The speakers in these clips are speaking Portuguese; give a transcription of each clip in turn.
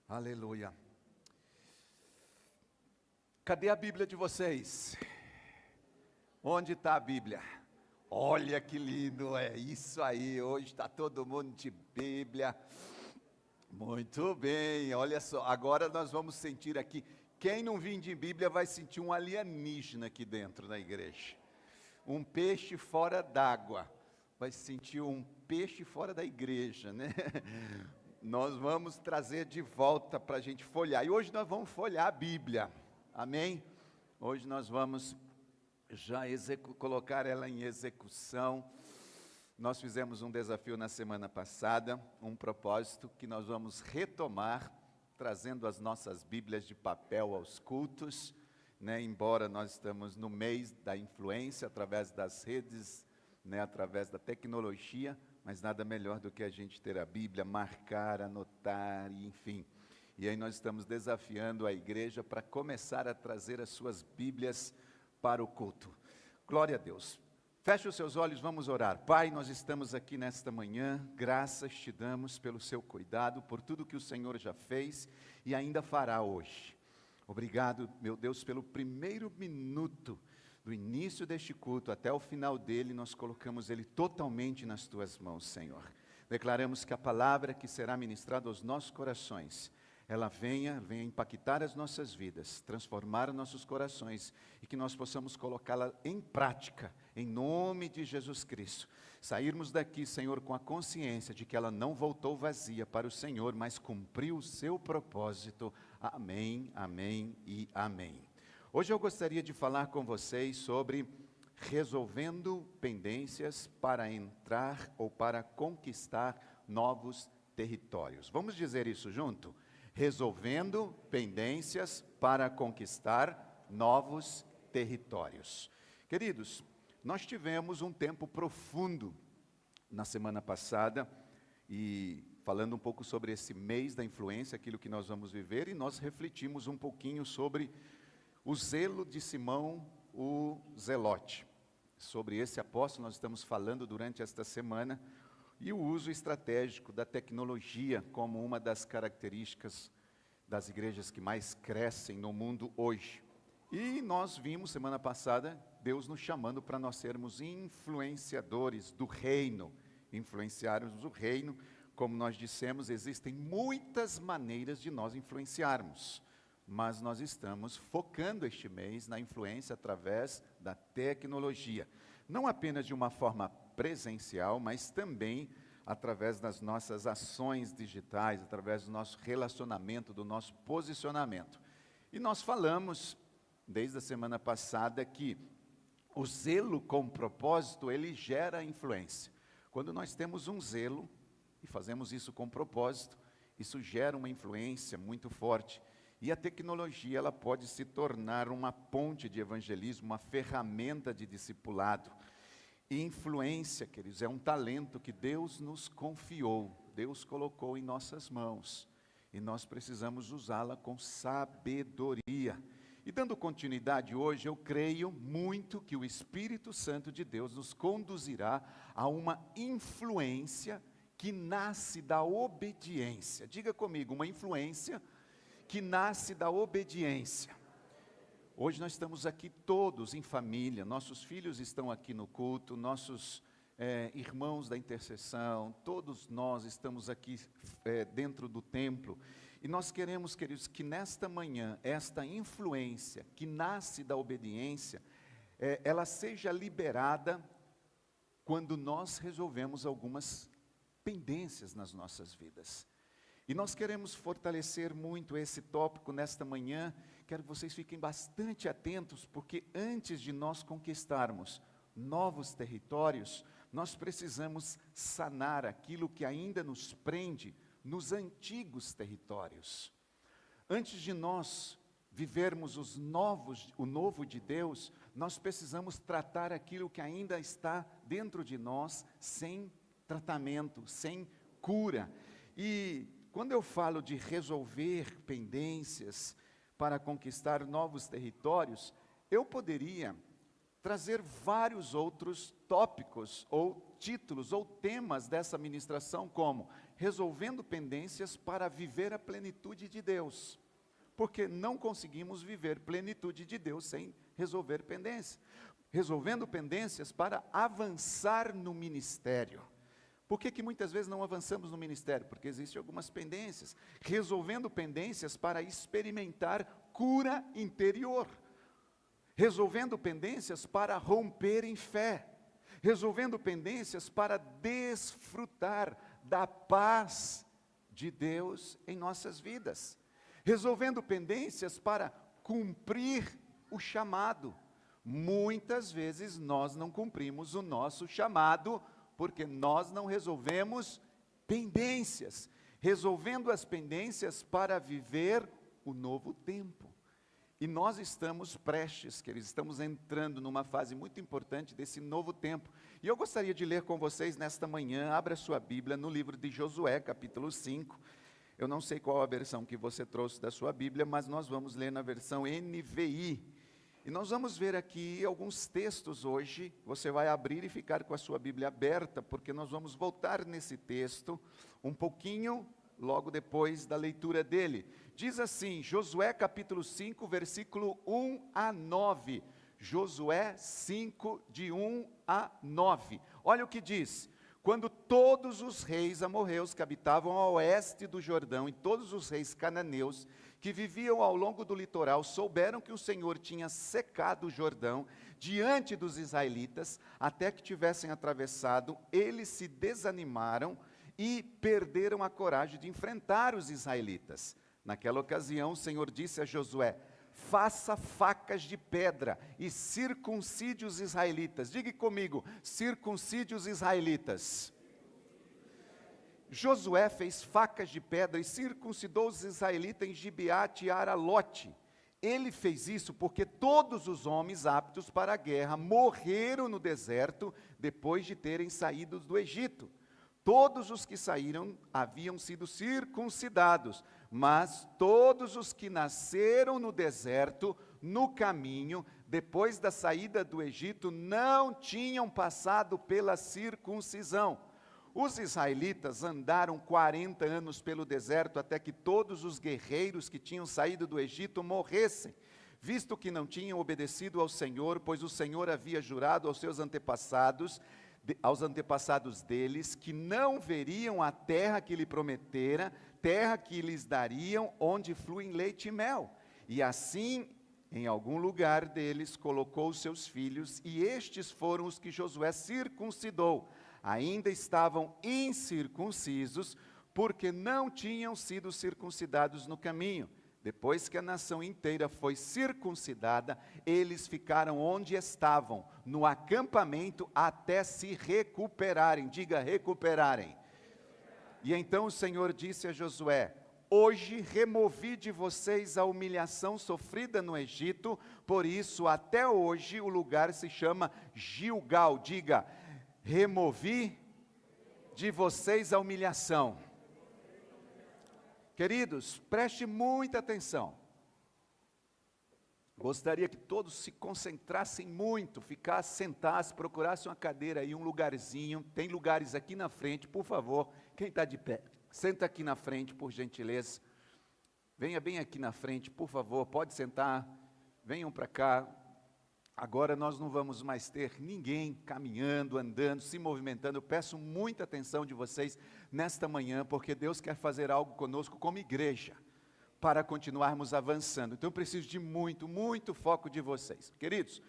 Aleluia. Cadê a Bíblia de vocês? Onde está a Bíblia? Olha que lindo, é isso aí. Hoje está todo mundo de Bíblia. Muito bem, olha só. Agora nós vamos sentir aqui. Quem não vir de Bíblia vai sentir um alienígena aqui dentro da igreja. Um peixe fora d'água. Vai sentir um peixe fora da igreja, né? Nós vamos trazer de volta para a gente folhear. E hoje nós vamos folhear a Bíblia. Amém? Hoje nós vamos já colocar ela em execução. Nós fizemos um desafio na semana passada, um propósito que nós vamos retomar, trazendo as nossas Bíblias de papel aos cultos, né? Embora nós estamos no mês da influência, através das redes, né? Através da tecnologia, mas nada melhor do que a gente ter a Bíblia, marcar, anotar, enfim. E aí nós estamos desafiando a igreja para começar a trazer as suas Bíblias para o culto. Glória a Deus. Feche os seus olhos, vamos orar. Pai, nós estamos aqui nesta manhã, graças te damos pelo seu cuidado, por tudo que o Senhor já fez e ainda fará hoje. Obrigado, meu Deus, pelo primeiro minuto do início deste culto até o final dele, nós colocamos ele totalmente nas tuas mãos, Senhor. Declaramos que a palavra que será ministrada aos nossos corações, ela venha impactar as nossas vidas, transformar nossos corações e que nós possamos colocá-la em prática, em nome de Jesus Cristo. Sairmos daqui, Senhor, com a consciência de que ela não voltou vazia para o Senhor, mas cumpriu o seu propósito. Amém, amém e amém. Hoje eu gostaria de falar com vocês sobre resolvendo pendências para entrar ou para conquistar novos territórios. Vamos dizer isso junto? Resolvendo pendências para conquistar novos territórios. Queridos, nós tivemos um tempo profundo na semana passada e falando um pouco sobre esse mês da influência, aquilo que nós vamos viver, e nós refletimos um pouquinho sobre o zelo de Simão, o Zelote. Sobre esse apóstolo nós estamos falando durante esta semana, e o uso estratégico da tecnologia como uma das características das igrejas que mais crescem no mundo hoje. E nós vimos semana passada, Deus nos chamando para nós sermos influenciadores do reino, influenciarmos o reino. Como nós dissemos, existem muitas maneiras de nós influenciarmos. Mas nós estamos focando este mês na influência através da tecnologia. Não apenas de uma forma presencial, mas também através das nossas ações digitais, através do nosso relacionamento, do nosso posicionamento. E nós falamos, desde a semana passada, que o zelo com propósito, ele gera influência. Quando nós temos um zelo, e fazemos isso com propósito, isso gera uma influência muito forte. E a tecnologia, ela pode se tornar uma ponte de evangelismo, uma ferramenta de discipulado. E influência, queridos, é um talento que Deus nos confiou, Deus colocou em nossas mãos. E nós precisamos usá-la com sabedoria. E dando continuidade hoje, eu creio muito que o Espírito Santo de Deus nos conduzirá a uma influência que nasce da obediência. Diga comigo, uma influência que nasce da obediência. Hoje nós estamos aqui todos em família, nossos filhos estão aqui no culto, nossos irmãos da intercessão, todos nós estamos aqui dentro do templo, e nós queremos, queridos, que nesta manhã, esta influência que nasce da obediência, ela seja liberada quando nós resolvemos algumas pendências nas nossas vidas. E nós queremos fortalecer muito esse tópico nesta manhã. Quero que vocês fiquem bastante atentos, porque antes de nós conquistarmos novos territórios, nós precisamos sanar aquilo que ainda nos prende nos antigos territórios. Antes de nós vivermos o novo de Deus, nós precisamos tratar aquilo que ainda está dentro de nós sem tratamento, sem cura. E quando eu falo de resolver pendências para conquistar novos territórios, eu poderia trazer vários outros tópicos, ou títulos, ou temas dessa ministração, como resolvendo pendências para viver a plenitude de Deus. Porque não conseguimos viver plenitude de Deus sem resolver pendências. Resolvendo pendências para avançar no ministério. Por que muitas vezes não avançamos no ministério? Porque existem algumas pendências. Resolvendo pendências para experimentar cura interior. Resolvendo pendências para romper em fé. Resolvendo pendências para desfrutar da paz de Deus em nossas vidas. Resolvendo pendências para cumprir o chamado. Muitas vezes nós não cumprimos o nosso chamado, porque nós não resolvemos pendências. Resolvendo as pendências para viver o novo tempo. E nós estamos prestes, queridos, estamos entrando numa fase muito importante desse novo tempo. E eu gostaria de ler com vocês nesta manhã, abra sua Bíblia no livro de Josué, capítulo 5. Eu não sei qual a versão que você trouxe da sua Bíblia, mas nós vamos ler na versão NVI. E nós vamos ver aqui alguns textos hoje. Você vai abrir e ficar com a sua Bíblia aberta, porque nós vamos voltar nesse texto um pouquinho logo depois da leitura dele. Diz assim, Josué capítulo 5, versículo 1 a 9. Josué 5, de 1 a 9. Olha o que diz. Quando todos os reis amorreus que habitavam ao oeste do Jordão e todos os reis cananeus que viviam ao longo do litoral souberam que o Senhor tinha secado o Jordão diante dos israelitas até que tivessem atravessado, eles se desanimaram e perderam a coragem de enfrentar os israelitas. Naquela ocasião, o Senhor disse a Josué: faça facas de pedra e circuncide os israelitas. Diga comigo, circuncide os israelitas. Josué fez facas de pedra e circuncidou os israelitas em Gibeate e Aralote. Ele fez isso porque todos os homens aptos para a guerra morreram no deserto depois de terem saído do Egito. Todos os que saíram haviam sido circuncidados, mas todos os que nasceram no deserto, no caminho, depois da saída do Egito, não tinham passado pela circuncisão. Os israelitas andaram 40 anos pelo deserto até que todos os guerreiros que tinham saído do Egito morressem, visto que não tinham obedecido ao Senhor, pois o Senhor havia jurado aos seus antepassados, aos antepassados deles, que não veriam a terra que lhe prometera, terra que lhes dariam, onde fluem leite e mel. E assim, em algum lugar deles, colocou os seus filhos, e estes foram os que Josué circuncidou. Ainda estavam incircuncisos, porque não tinham sido circuncidados no caminho. Depois que a nação inteira foi circuncidada, eles ficaram onde estavam, no acampamento, até se recuperarem. Diga, recuperarem. E então o Senhor disse a Josué: hoje removi de vocês a humilhação sofrida no Egito, por isso até hoje o lugar se chama Gilgal. Diga, removi de vocês a humilhação. Queridos, preste muita atenção. Gostaria que todos se concentrassem muito, ficassem sentados, procurassem uma cadeira aí, um lugarzinho. Tem lugares aqui na frente, por favor. Quem está de pé, senta aqui na frente, por gentileza. Venha bem aqui na frente, por favor. Pode sentar. Venham para cá. Agora nós não vamos mais ter ninguém caminhando, andando, se movimentando. Eu peço muita atenção de vocês nesta manhã, porque Deus quer fazer algo conosco como igreja, para continuarmos avançando. Então eu preciso de muito foco de vocês. Queridos,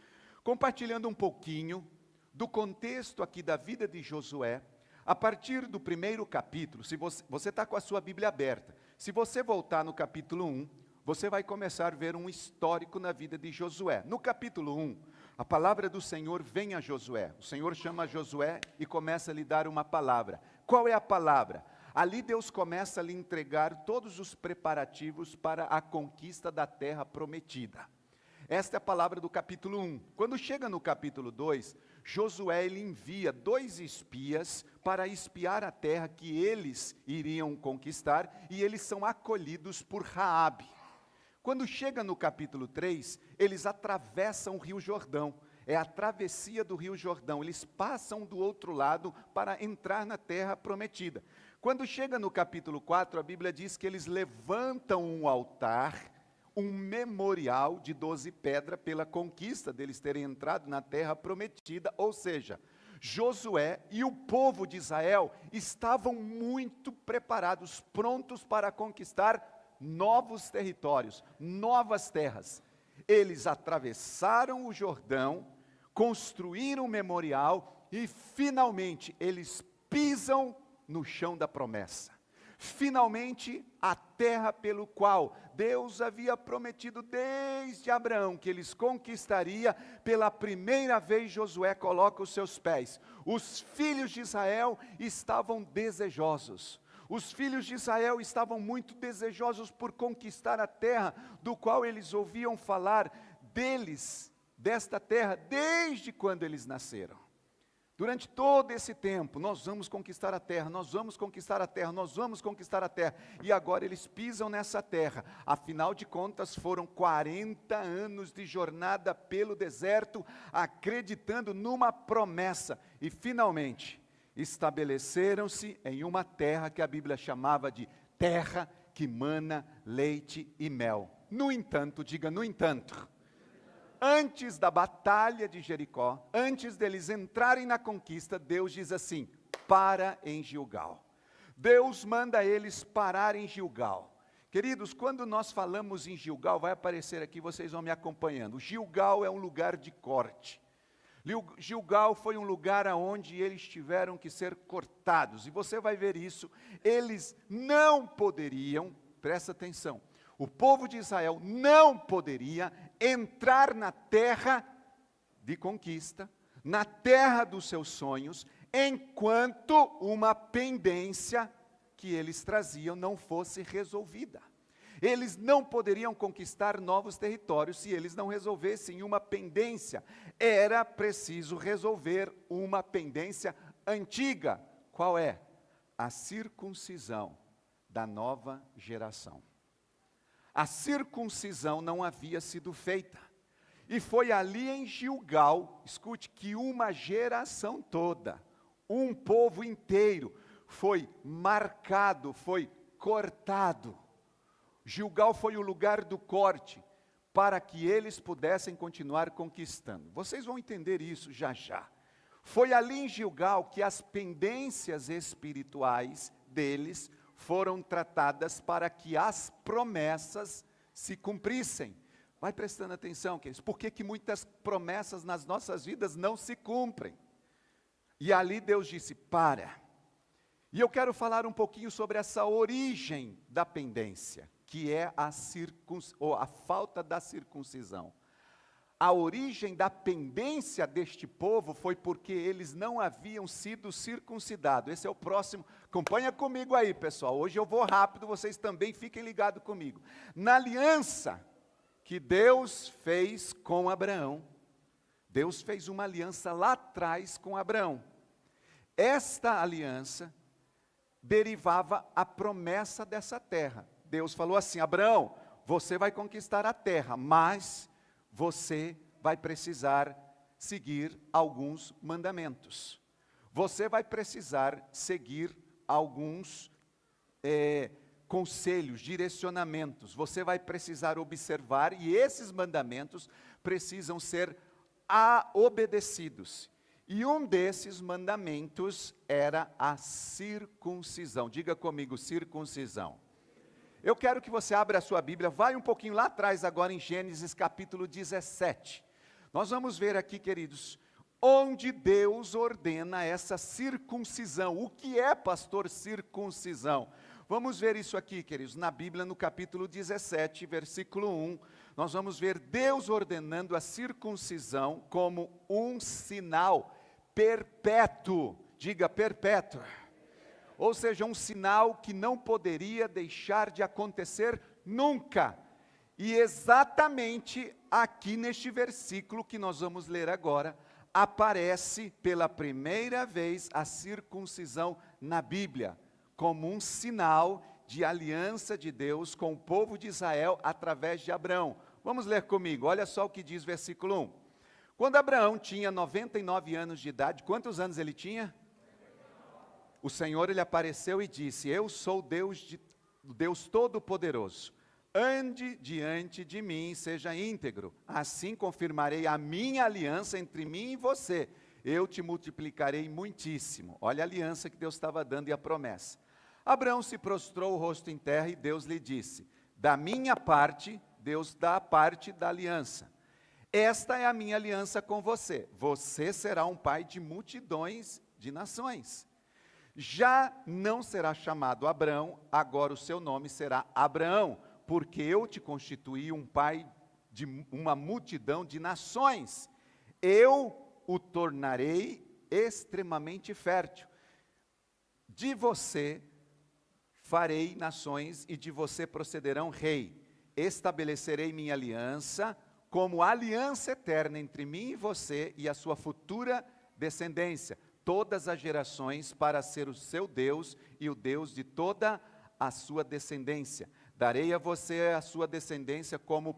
compartilhando um pouquinho do contexto aqui da vida de Josué, a partir do primeiro capítulo, se você está com a sua Bíblia aberta, se você voltar no capítulo 1, você vai começar a ver um histórico na vida de Josué. No capítulo 1, a palavra do Senhor vem a Josué. O Senhor chama Josué e começa a lhe dar uma palavra. Qual é a palavra? Ali Deus começa a lhe entregar todos os preparativos para a conquista da terra prometida. Esta é a palavra do capítulo 1. Quando chega no capítulo 2, Josué ele envia 2 espias para espiar a terra que eles iriam conquistar, e eles são acolhidos por Raabe. Quando chega no capítulo 3, eles atravessam o rio Jordão. é a travessia do Rio Jordão. Eles passam do outro lado para entrar na terra prometida. Quando chega no capítulo 4, a Bíblia diz que eles levantam um altar, um memorial de 12 pedras pela conquista deles terem entrado na terra prometida, ou seja, Josué e o povo de Israel estavam muito preparados, prontos para conquistar novos territórios, novas terras. Eles atravessaram o Jordão, construíram um memorial e finalmente eles pisam no chão da promessa. Finalmente, a terra pelo qual Deus havia prometido desde Abraão que eles conquistaria, pela primeira vez Josué coloca os seus pés. Os filhos de Israel estavam desejosos. Os filhos de Israel estavam muito desejosos por conquistar a terra, do qual eles ouviam falar deles, desta terra, desde quando eles nasceram. Durante todo esse tempo, nós vamos conquistar a terra, nós vamos conquistar a terra, nós vamos conquistar a terra. E agora eles pisam nessa terra. Afinal de contas, foram 40 anos de jornada pelo deserto, acreditando numa promessa. E finalmente, estabeleceram-se em uma terra que a Bíblia chamava de terra que mana leite e mel. No entanto, diga no entanto. Antes da batalha de Jericó, antes deles entrarem na conquista, Deus diz assim: para em Gilgal. Deus manda eles parar em Gilgal. Queridos, quando nós falamos em Gilgal, vai aparecer aqui, vocês vão me acompanhando. Gilgal é um lugar de corte. Gilgal foi um lugar onde eles tiveram que ser cortados. E você vai ver isso. Eles não poderiam, presta atenção, o povo de Israel não poderia entrar na terra de conquista, na terra dos seus sonhos, enquanto uma pendência que eles traziam não fosse resolvida. Eles não poderiam conquistar novos territórios se eles não resolvessem uma pendência. Era preciso resolver uma pendência antiga. Qual é? A circuncisão da nova geração. A circuncisão não havia sido feita. E foi ali em Gilgal, escute, que uma geração toda, um povo inteiro, foi marcado, foi cortado. Gilgal foi o lugar do corte, para que eles pudessem continuar conquistando. Vocês vão entender isso já já. Foi ali em Gilgal que as pendências espirituais deles foram tratadas para que as promessas se cumprissem. Vai prestando atenção, queridos. Por que muitas promessas nas nossas vidas não se cumprem? E ali Deus disse, para. E eu quero falar um pouquinho sobre essa origem da pendência, que é a falta da circuncisão. A origem da pendência deste povo foi porque eles não haviam sido circuncidados. Esse é o próximo. Acompanha comigo aí, pessoal. Hoje eu vou rápido, vocês também fiquem ligados comigo. Na aliança que Deus fez com Abraão, Deus fez uma aliança lá atrás com Abraão. Esta aliança derivava a promessa dessa terra. Deus falou assim, Abraão, você vai conquistar a terra, mas você vai precisar seguir alguns mandamentos. Você vai precisar seguir alguns conselhos, direcionamentos. Você vai precisar observar e esses mandamentos precisam ser obedecidos. E um desses mandamentos era a circuncisão. Diga comigo, circuncisão. Eu quero que você abra a sua Bíblia, vai um pouquinho lá atrás agora em Gênesis capítulo 17. Nós vamos ver aqui, queridos, onde Deus ordena essa circuncisão. O que é, pastor, circuncisão? Vamos ver isso aqui, queridos, na Bíblia no capítulo 17, versículo 1. Nós vamos ver Deus ordenando a circuncisão como um sinal perpétuo. Diga perpétuo. Ou seja, um sinal que não poderia deixar de acontecer nunca. E exatamente aqui neste versículo que nós vamos ler agora, aparece pela primeira vez a circuncisão na Bíblia, como um sinal de aliança de Deus com o povo de Israel através de Abraão. Vamos ler comigo, olha só o que diz versículo 1. Quando Abraão tinha 99 anos de idade, quantos anos ele tinha? O Senhor ele apareceu e disse: eu sou Deus Todo-Poderoso. Ande diante de mim e seja íntegro. Assim confirmarei a minha aliança entre mim e você. Eu te multiplicarei muitíssimo. Olha a aliança que Deus estava dando e a promessa. Abraão se prostrou o rosto em terra e Deus lhe disse: da minha parte, Deus dá a parte da aliança. Esta é a minha aliança com você. Você será um pai de multidões de nações. Já não será chamado Abrão, agora o seu nome será Abraão, porque eu te constituí um pai de uma multidão de nações. Eu o tornarei extremamente fértil. De você farei nações e de você procederão rei. Estabelecerei minha aliança como aliança eterna entre mim e você e a sua futura descendência, todas as gerações, para ser o seu Deus e o Deus de toda a sua descendência. Darei a você a sua descendência como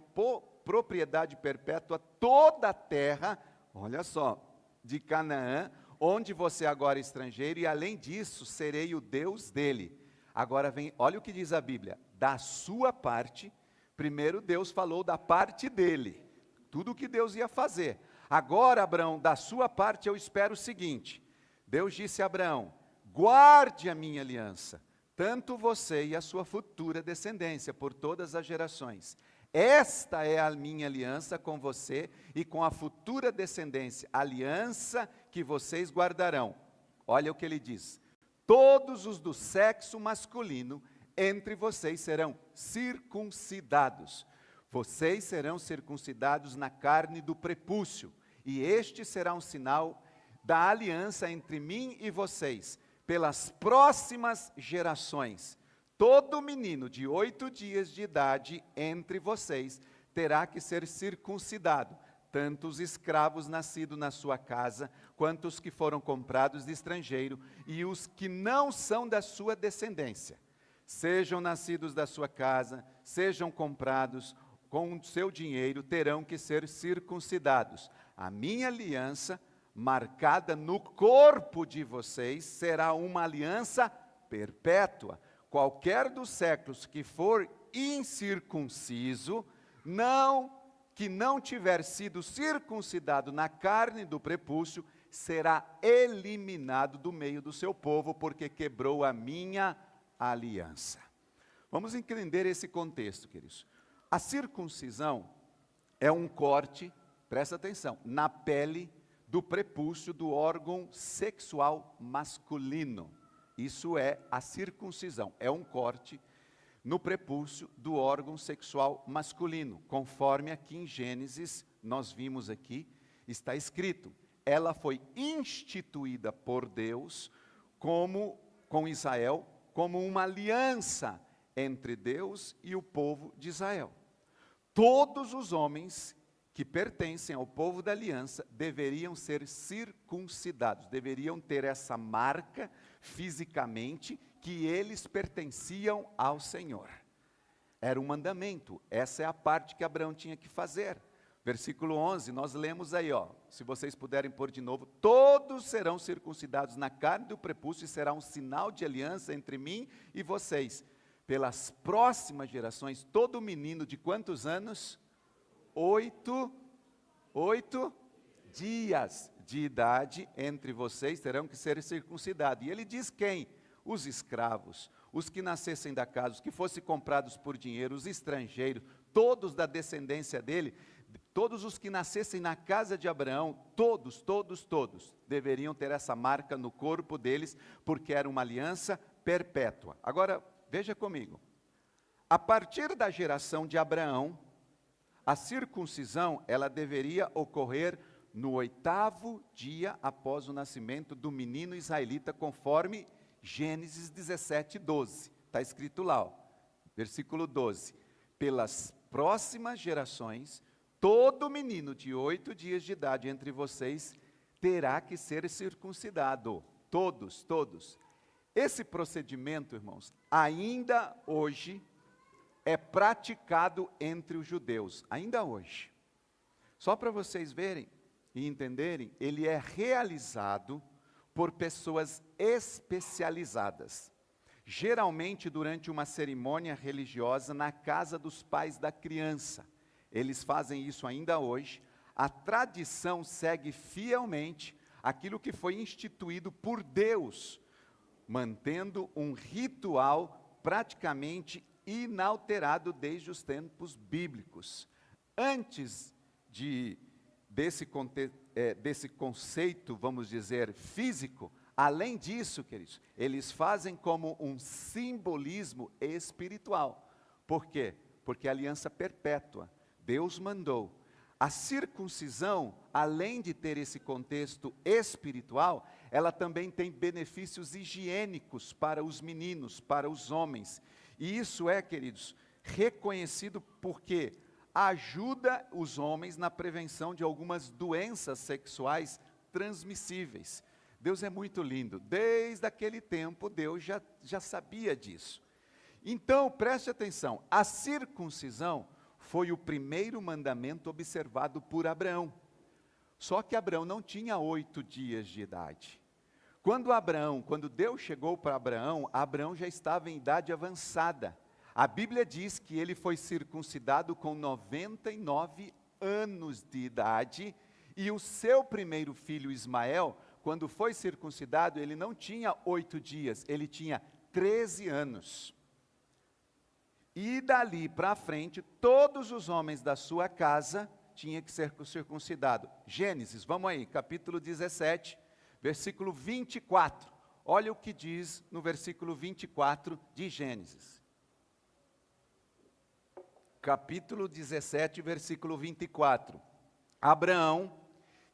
propriedade perpétua toda a terra, olha só, de Canaã, onde você agora é estrangeiro, e além disso, serei o Deus dele. Agora vem, olha o que diz a Bíblia, da sua parte. Primeiro Deus falou da parte dele, tudo o que Deus ia fazer. Agora, Abraão, da sua parte eu espero o seguinte: Deus disse a Abraão: guarde a minha aliança, tanto você e a sua futura descendência, por todas as gerações. Esta é a minha aliança com você e com a futura descendência, aliança que vocês guardarão. Olha o que ele diz: todos os do sexo masculino entre vocês serão circuncidados. Vocês serão circuncidados na carne do prepúcio, e este será um sinal da aliança entre mim e vocês, pelas próximas gerações. Todo menino de 8 dias de idade entre vocês terá que ser circuncidado, tanto os escravos nascidos na sua casa, quanto os que foram comprados de estrangeiro, e os que não são da sua descendência. Sejam nascidos da sua casa, sejam comprados com o seu dinheiro, terão que ser circuncidados. A minha aliança, marcada no corpo de vocês, será uma aliança perpétua. Qualquer dos séculos que for incircunciso, que não tiver sido circuncidado na carne do prepúcio, será eliminado do meio do seu povo, porque quebrou a minha aliança. Vamos entender esse contexto, queridos. A circuncisão é um corte, presta atenção, na pele do prepúcio do órgão sexual masculino. Isso é a circuncisão, é um corte no prepúcio do órgão sexual masculino, conforme aqui em Gênesis, nós vimos aqui, está escrito, ela foi instituída por Deus com Israel, como uma aliança entre Deus e o povo de Israel. Todos os homens que pertencem ao povo da aliança deveriam ser circuncidados, deveriam ter essa marca fisicamente que eles pertenciam ao Senhor. Era um mandamento, essa é a parte que Abraão tinha que fazer. Versículo 11, nós lemos aí, se vocês puderem pôr de novo: todos serão circuncidados na carne do prepúcio e será um sinal de aliança entre mim e vocês. Pelas próximas gerações, todo menino de quantos anos? 8 dias de idade entre vocês terão que ser circuncidados. E ele diz quem? Os escravos, os que nascessem da casa, os que fossem comprados por dinheiro, os estrangeiros, todos da descendência dele, todos os que nascessem na casa de Abraão, todos deveriam ter essa marca no corpo deles, porque era uma aliança perpétua. Agora, veja comigo, a partir da geração de Abraão, a circuncisão, ela deveria ocorrer no 8º dia após o nascimento do menino israelita, conforme Gênesis 17, 12. Está escrito lá, versículo 12. Pelas próximas gerações, todo menino de 8 dias de idade entre vocês terá que ser circuncidado. Todos. Esse procedimento, irmãos, ainda hoje é praticado entre os judeus, ainda hoje. Só para vocês verem, e entenderem, ele é realizado por pessoas especializadas, geralmente durante uma cerimônia religiosa na casa dos pais da criança. Eles fazem isso ainda hoje. A tradição segue fielmente aquilo que foi instituído por Deus, mantendo um ritual praticamente inalterado desde os tempos bíblicos. Antes desse conceito, vamos dizer, físico, além disso, queridos, eles fazem como um simbolismo espiritual. Por quê? Porque a aliança perpétua, Deus mandou. A circuncisão, além de ter esse contexto espiritual, ela também tem benefícios higiênicos para os meninos, para os homens. E isso é, queridos, reconhecido porque ajuda os homens na prevenção de algumas doenças sexuais transmissíveis. Deus é muito lindo. Desde aquele tempo, Deus já sabia disso. Então, preste atenção, a circuncisão foi o primeiro mandamento observado por Abraão. Só que Abraão não tinha 8 dias de idade. Quando Deus chegou para Abraão, Abraão já estava em idade avançada. A Bíblia diz que ele foi circuncidado com 99 anos de idade, e o seu primeiro filho Ismael, quando foi circuncidado, ele não tinha 8 dias, ele tinha 13 anos. E dali para frente, todos os homens da sua casa tinham que ser circuncidados. Gênesis, vamos aí, capítulo 17, versículo 24. Olha o que diz no versículo 24 de Gênesis. Capítulo 17, versículo 24. Abraão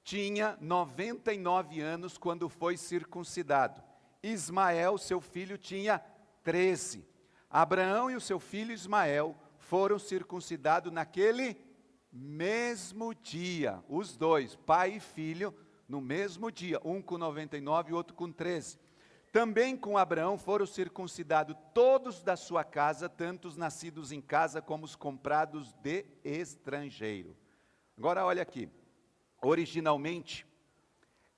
tinha 99 anos quando foi circuncidado. Ismael, seu filho, tinha 13. Abraão e o seu filho Ismael foram circuncidados naquele mesmo dia. Os dois, pai e filho, no mesmo dia. Um com 99 e outro com 13. Também com Abraão foram circuncidados todos da sua casa, tanto os nascidos em casa como os comprados de estrangeiro. Agora olha aqui. Originalmente,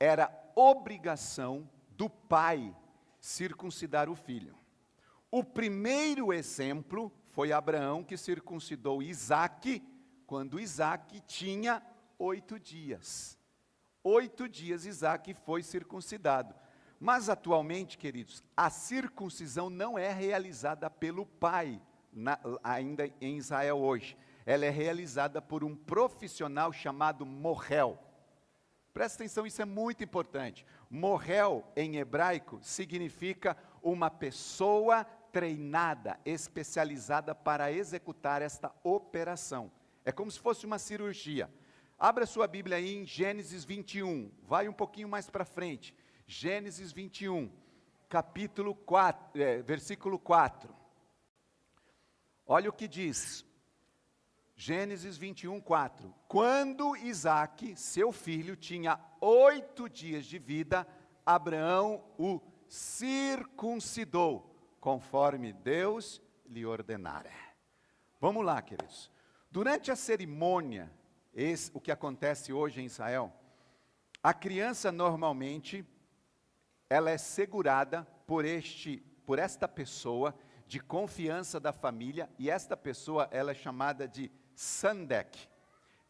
era obrigação do pai circuncidar o filho. O primeiro exemplo foi Abraão, que circuncidou Isaque, quando Isaque tinha 8 dias. 8 dias Isaque foi circuncidado. Mas atualmente, queridos, a circuncisão não é realizada pelo pai, ainda em Israel hoje. Ela é realizada por um profissional chamado morrel. Presta atenção, isso é muito importante. Morrel, em hebraico, significa uma pessoa treinada, especializada para executar esta operação. É como se fosse uma cirurgia. Abra sua Bíblia aí em Gênesis 21, vai um pouquinho mais para frente. Gênesis 21, capítulo 4, versículo 4. Olha o que diz. Gênesis 21, 4. Quando Isaque, seu filho, tinha 8 dias de vida, Abraão o circuncidou, conforme Deus lhe ordenara. Vamos lá, queridos. Durante a cerimônia, o que acontece hoje em Israel, a criança normalmente, ela é segurada por esta pessoa de confiança da família, e esta pessoa ela é chamada de sandek.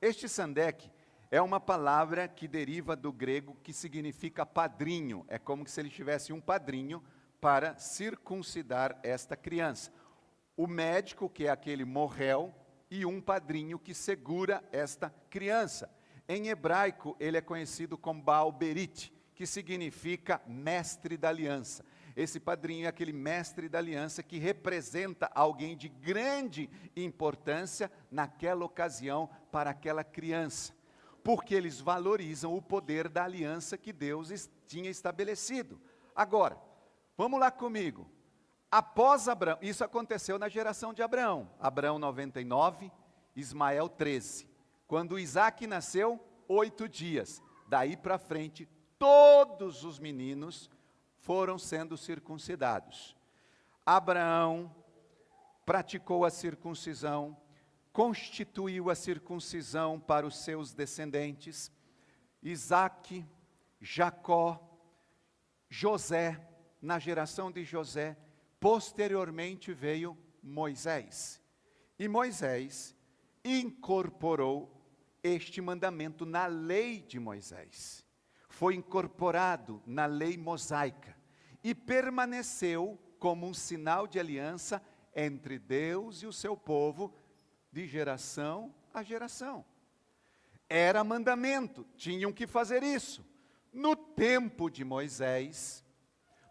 Este sandek é uma palavra que deriva do grego que significa padrinho. É como se ele tivesse um padrinho para circuncidar esta criança. O médico, que é aquele morrel, e um padrinho que segura esta criança. Em hebraico, ele é conhecido como Baal Berit, que significa mestre da aliança. Esse padrinho é aquele mestre da aliança que representa alguém de grande importância naquela ocasião para aquela criança, porque eles valorizam o poder da aliança que Deus tinha estabelecido. Agora, vamos lá comigo. Após Abraão, isso aconteceu na geração de Abraão. Abraão 99, Ismael 13. Quando Isaque nasceu, 8 dias. Daí para frente, todos os meninos foram sendo circuncidados. Abraão praticou a circuncisão, constituiu a circuncisão para os seus descendentes. Isaque, Jacó, José, na geração de José, posteriormente veio Moisés. E Moisés incorporou este mandamento na lei de Moisés. Foi incorporado na lei mosaica e permaneceu como um sinal de aliança entre Deus e o seu povo de geração a geração. Era mandamento, tinham que fazer isso. No tempo de Moisés,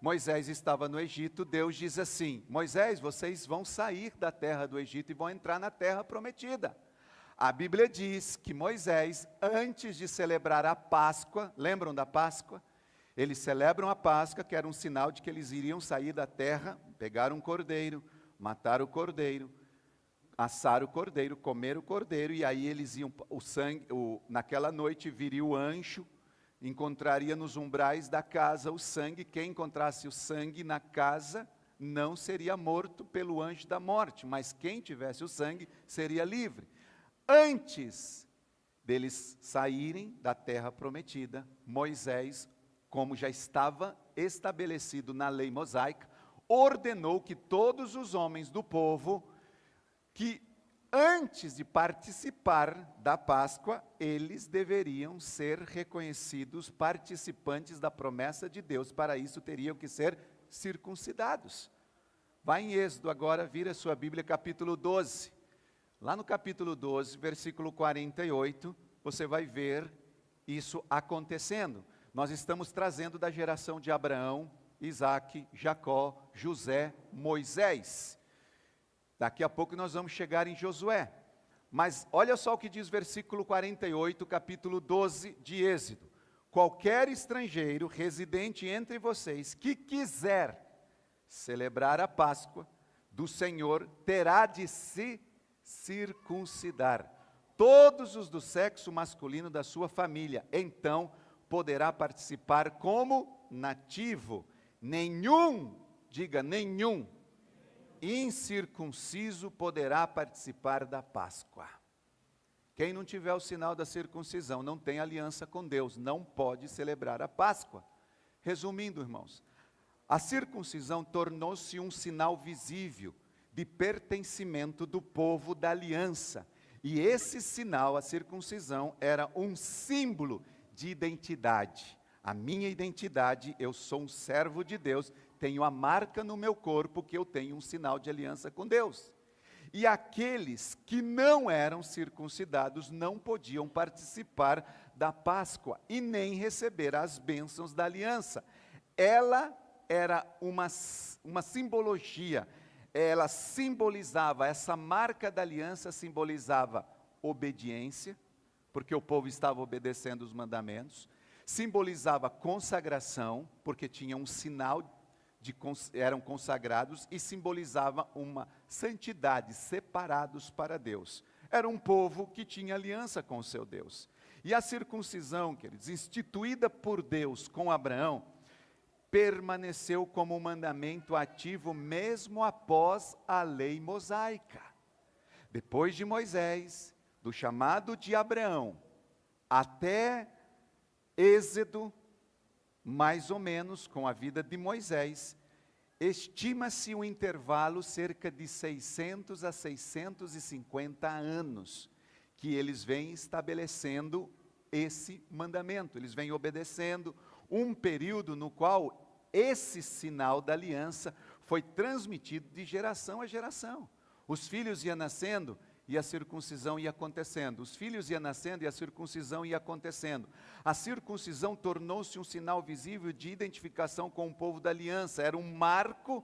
Moisés estava no Egito, Deus diz assim: Moisés, vocês vão sair da terra do Egito e vão entrar na terra prometida. A Bíblia diz que Moisés, antes de celebrar a Páscoa, lembram da Páscoa? Eles celebram a Páscoa, que era um sinal de que eles iriam sair da terra, pegar um cordeiro, matar o cordeiro, assar o cordeiro, comer o cordeiro, e aí eles iam, naquela noite viria o anjo, encontraria nos umbrais da casa o sangue. Quem encontrasse o sangue na casa não seria morto pelo anjo da morte, mas quem tivesse o sangue seria livre. Antes deles saírem da terra prometida, Moisés, como já estava estabelecido na lei mosaica, ordenou que todos os homens do povo, que antes de participar da Páscoa, eles deveriam ser reconhecidos participantes da promessa de Deus. Para isso teriam que ser circuncidados. Vai em Êxodo agora, vira sua Bíblia, capítulo 12. Lá no capítulo 12, versículo 48, você vai ver isso acontecendo. Nós estamos trazendo da geração de Abraão, Isaque, Jacó, José, Moisés. Daqui a pouco nós vamos chegar em Josué. Mas olha só o que diz versículo 48, capítulo 12 de Êxodo. Qualquer estrangeiro residente entre vocês que quiser celebrar a Páscoa do Senhor terá de se circuncidar. Todos os do sexo masculino da sua família, então poderá participar como nativo. Nenhum, diga nenhum, incircunciso poderá participar da Páscoa. Quem não tiver o sinal da circuncisão não tem aliança com Deus, não pode celebrar a Páscoa. Resumindo, irmãos, a circuncisão tornou-se um sinal visível de pertencimento do povo da aliança. E esse sinal, a circuncisão, era um símbolo de identidade. A minha identidade, eu sou um servo de Deus, tenho a marca no meu corpo que eu tenho um sinal de aliança com Deus. E aqueles que não eram circuncidados não podiam participar da Páscoa e nem receber as bênçãos da aliança. Ela era uma simbologia, ela simbolizava, essa marca da aliança simbolizava obediência, porque o povo estava obedecendo os mandamentos, simbolizava consagração, porque tinha um sinal eram consagrados, e simbolizava uma santidade, separados para Deus. Era um povo que tinha aliança com o seu Deus. E a circuncisão, queridos, instituída por Deus com Abraão, permaneceu como um mandamento ativo mesmo após a lei mosaica. Depois de Moisés, do chamado de Abraão, até Êxodo, mais ou menos com a vida de Moisés, estima-se um intervalo cerca de 600 a 650 anos, que eles vêm estabelecendo esse mandamento, eles vêm obedecendo, um período no qual esse sinal da aliança foi transmitido de geração a geração. Os filhos iam nascendo e a circuncisão ia acontecendo. Os filhos iam nascendo e a circuncisão ia acontecendo. A circuncisão tornou-se um sinal visível de identificação com o povo da aliança. Era um marco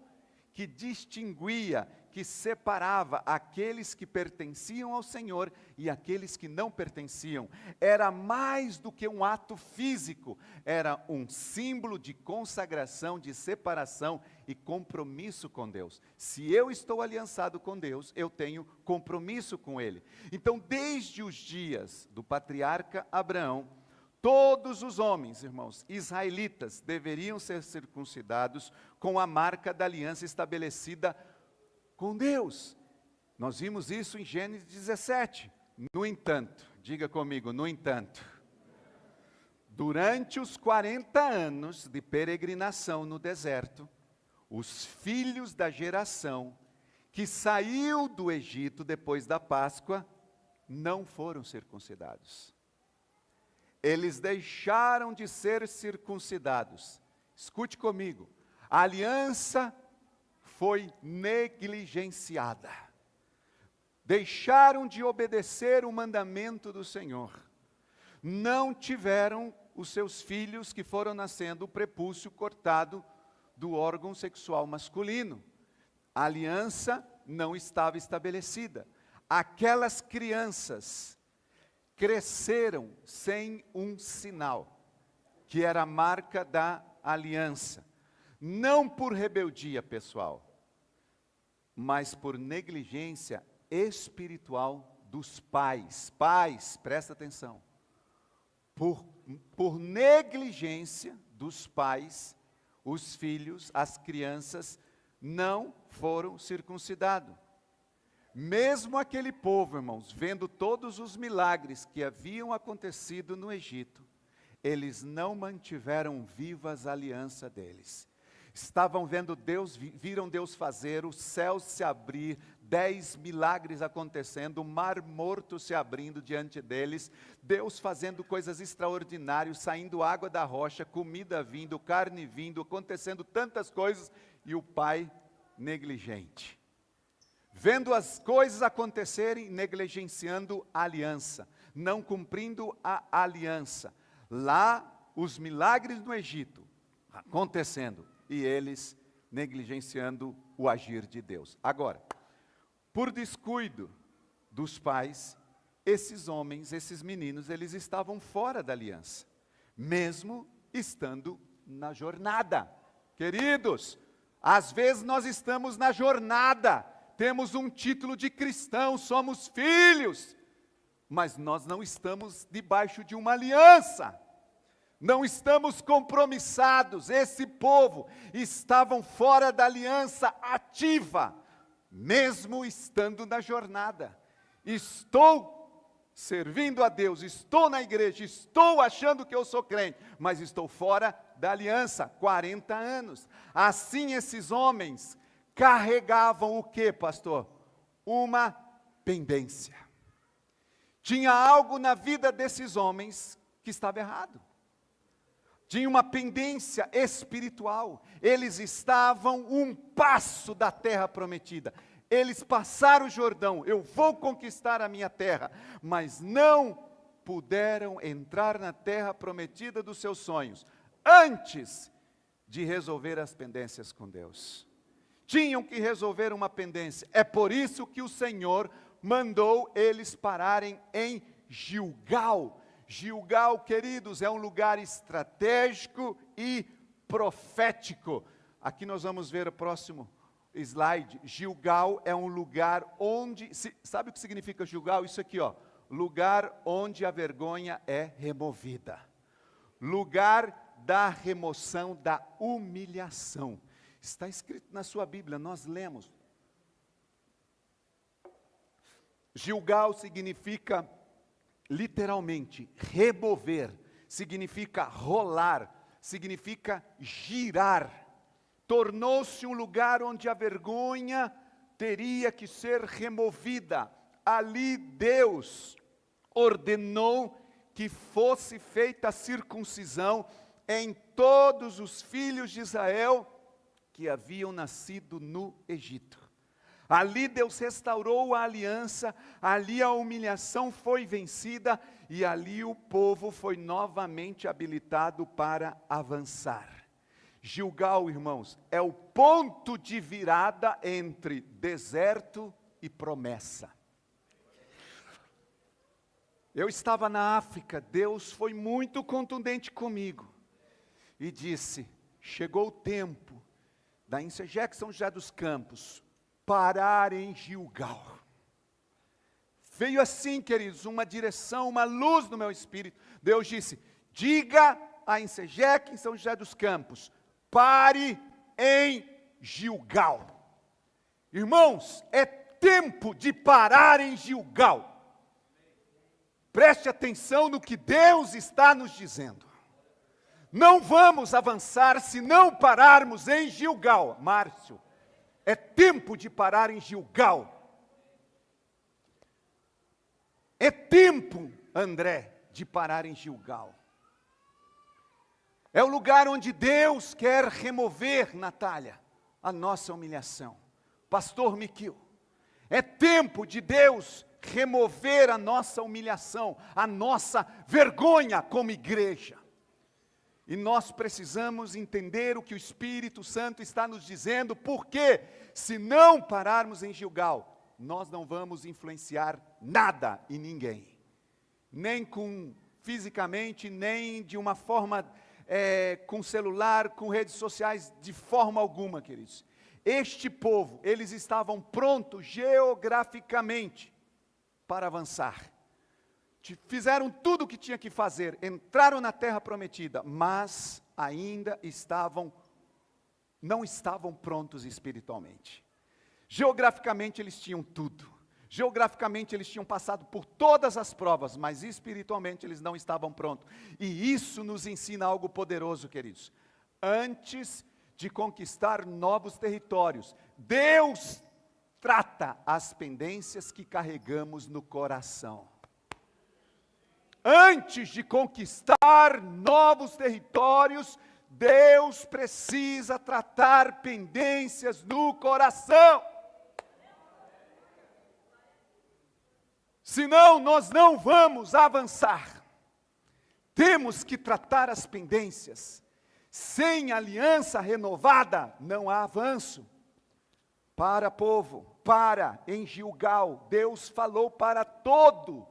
que distinguia, que separava aqueles que pertenciam ao Senhor e aqueles que não pertenciam. Era mais do que um ato físico, era um símbolo de consagração, de separação e compromisso com Deus. Se eu estou aliançado com Deus, eu tenho compromisso com Ele. Então, desde os dias do patriarca Abraão, todos os homens, irmãos, israelitas, deveriam ser circuncidados com a marca da aliança estabelecida com Deus. Nós vimos isso em Gênesis 17. No entanto, diga comigo, no entanto, Durante os 40 anos de peregrinação no deserto, os filhos da geração que saiu do Egito depois da Páscoa não foram circuncidados. Eles deixaram de ser circuncidados. Escute comigo, a aliança foi negligenciada. Deixaram de obedecer o mandamento do Senhor. Não tiveram os seus filhos que foram nascendo o prepúcio cortado do órgão sexual masculino. A aliança não estava estabelecida. Aquelas crianças cresceram sem um sinal, que era a marca da aliança. Não por rebeldia, pessoal, mas por negligência espiritual dos pais. Pais, presta atenção. Por negligência dos pais, os filhos, as crianças, não foram circuncidados. Mesmo aquele povo, irmãos, vendo todos os milagres que haviam acontecido no Egito, eles não mantiveram vivas a aliança deles. Estavam vendo Deus, viram Deus fazer, o céu se abrir, 10 milagres acontecendo, o mar morto se abrindo diante deles, Deus fazendo coisas extraordinárias, saindo água da rocha, comida vindo, carne vindo, acontecendo tantas coisas, e o pai negligente. Vendo as coisas acontecerem, negligenciando a aliança, não cumprindo a aliança. Lá, os milagres no Egito acontecendo, e eles negligenciando o agir de Deus. Agora, por descuido dos pais, esses homens, esses meninos, eles estavam fora da aliança, mesmo estando na jornada. Queridos, às vezes nós estamos na jornada, temos um título de cristão, somos filhos, mas nós não estamos debaixo de uma aliança. Não estamos compromissados. Esse povo estavam fora da aliança ativa, mesmo estando na jornada. Estou servindo a Deus, estou na igreja, estou achando que eu sou crente, mas estou fora da aliança, 40 anos. Assim esses homens carregavam o que, pastor? Uma pendência. Tinha algo na vida desses homens que estava errado. Tinha uma pendência espiritual. Eles estavam um passo da terra prometida. Eles passaram o Jordão, eu vou conquistar a minha terra, mas não puderam entrar na terra prometida dos seus sonhos, antes de resolver as pendências com Deus. Tinham que resolver uma pendência. É por isso que o Senhor mandou eles pararem em Gilgal. Gilgal, queridos, é um lugar estratégico e profético. Aqui nós vamos ver o próximo slide. Gilgal é um lugar onde, sabe o que significa Gilgal? Isso aqui, ó, lugar onde a vergonha é removida. Lugar da remoção da humilhação. Está escrito na sua Bíblia, nós lemos. Gilgal significa literalmente remover, significa rolar, significa girar. Tornou-se um lugar onde a vergonha teria que ser removida. Ali Deus ordenou que fosse feita a circuncisão em todos os filhos de Israel que haviam nascido no Egito. Ali Deus restaurou a aliança, ali a humilhação foi vencida e ali o povo foi novamente habilitado para avançar. Gilgal, irmãos, é o ponto de virada entre deserto e promessa. Eu estava na África, Deus foi muito contundente comigo e disse: chegou o tempo da INSEGEC São José dos Campos parar em Gilgal. Veio assim, queridos, uma direção, uma luz no meu espírito. Deus disse: diga à INSEGEC em São José dos Campos, pare em Gilgal. Irmãos, é tempo de parar em Gilgal. Preste atenção no que Deus está nos dizendo. Não vamos avançar se não pararmos em Gilgal. Márcio, é tempo de parar em Gilgal. É tempo, André, de parar em Gilgal. É o lugar onde Deus quer remover, Natália, a nossa humilhação. Pastor Miquil, é tempo de Deus remover a nossa humilhação, a nossa vergonha como igreja. E nós precisamos entender o que o Espírito Santo está nos dizendo, porque se não pararmos em Gilgal, nós não vamos influenciar nada e ninguém. Nem fisicamente, nem de uma forma com celular, com redes sociais, de forma alguma, queridos. Este povo, eles estavam prontos geograficamente para avançar. Fizeram tudo o que tinha que fazer, entraram na terra prometida, mas ainda não estavam prontos espiritualmente. Geograficamente eles tinham tudo. Geograficamente eles tinham passado por todas as provas, mas espiritualmente eles não estavam prontos. E isso nos ensina algo poderoso, queridos. Antes de conquistar novos territórios, Deus trata as pendências que carregamos no coração. Antes de conquistar novos territórios, Deus precisa tratar pendências no coração. Senão nós não vamos avançar. Temos que tratar as pendências. Sem aliança renovada, não há avanço. Para povo, em Gilgal, Deus falou para todos,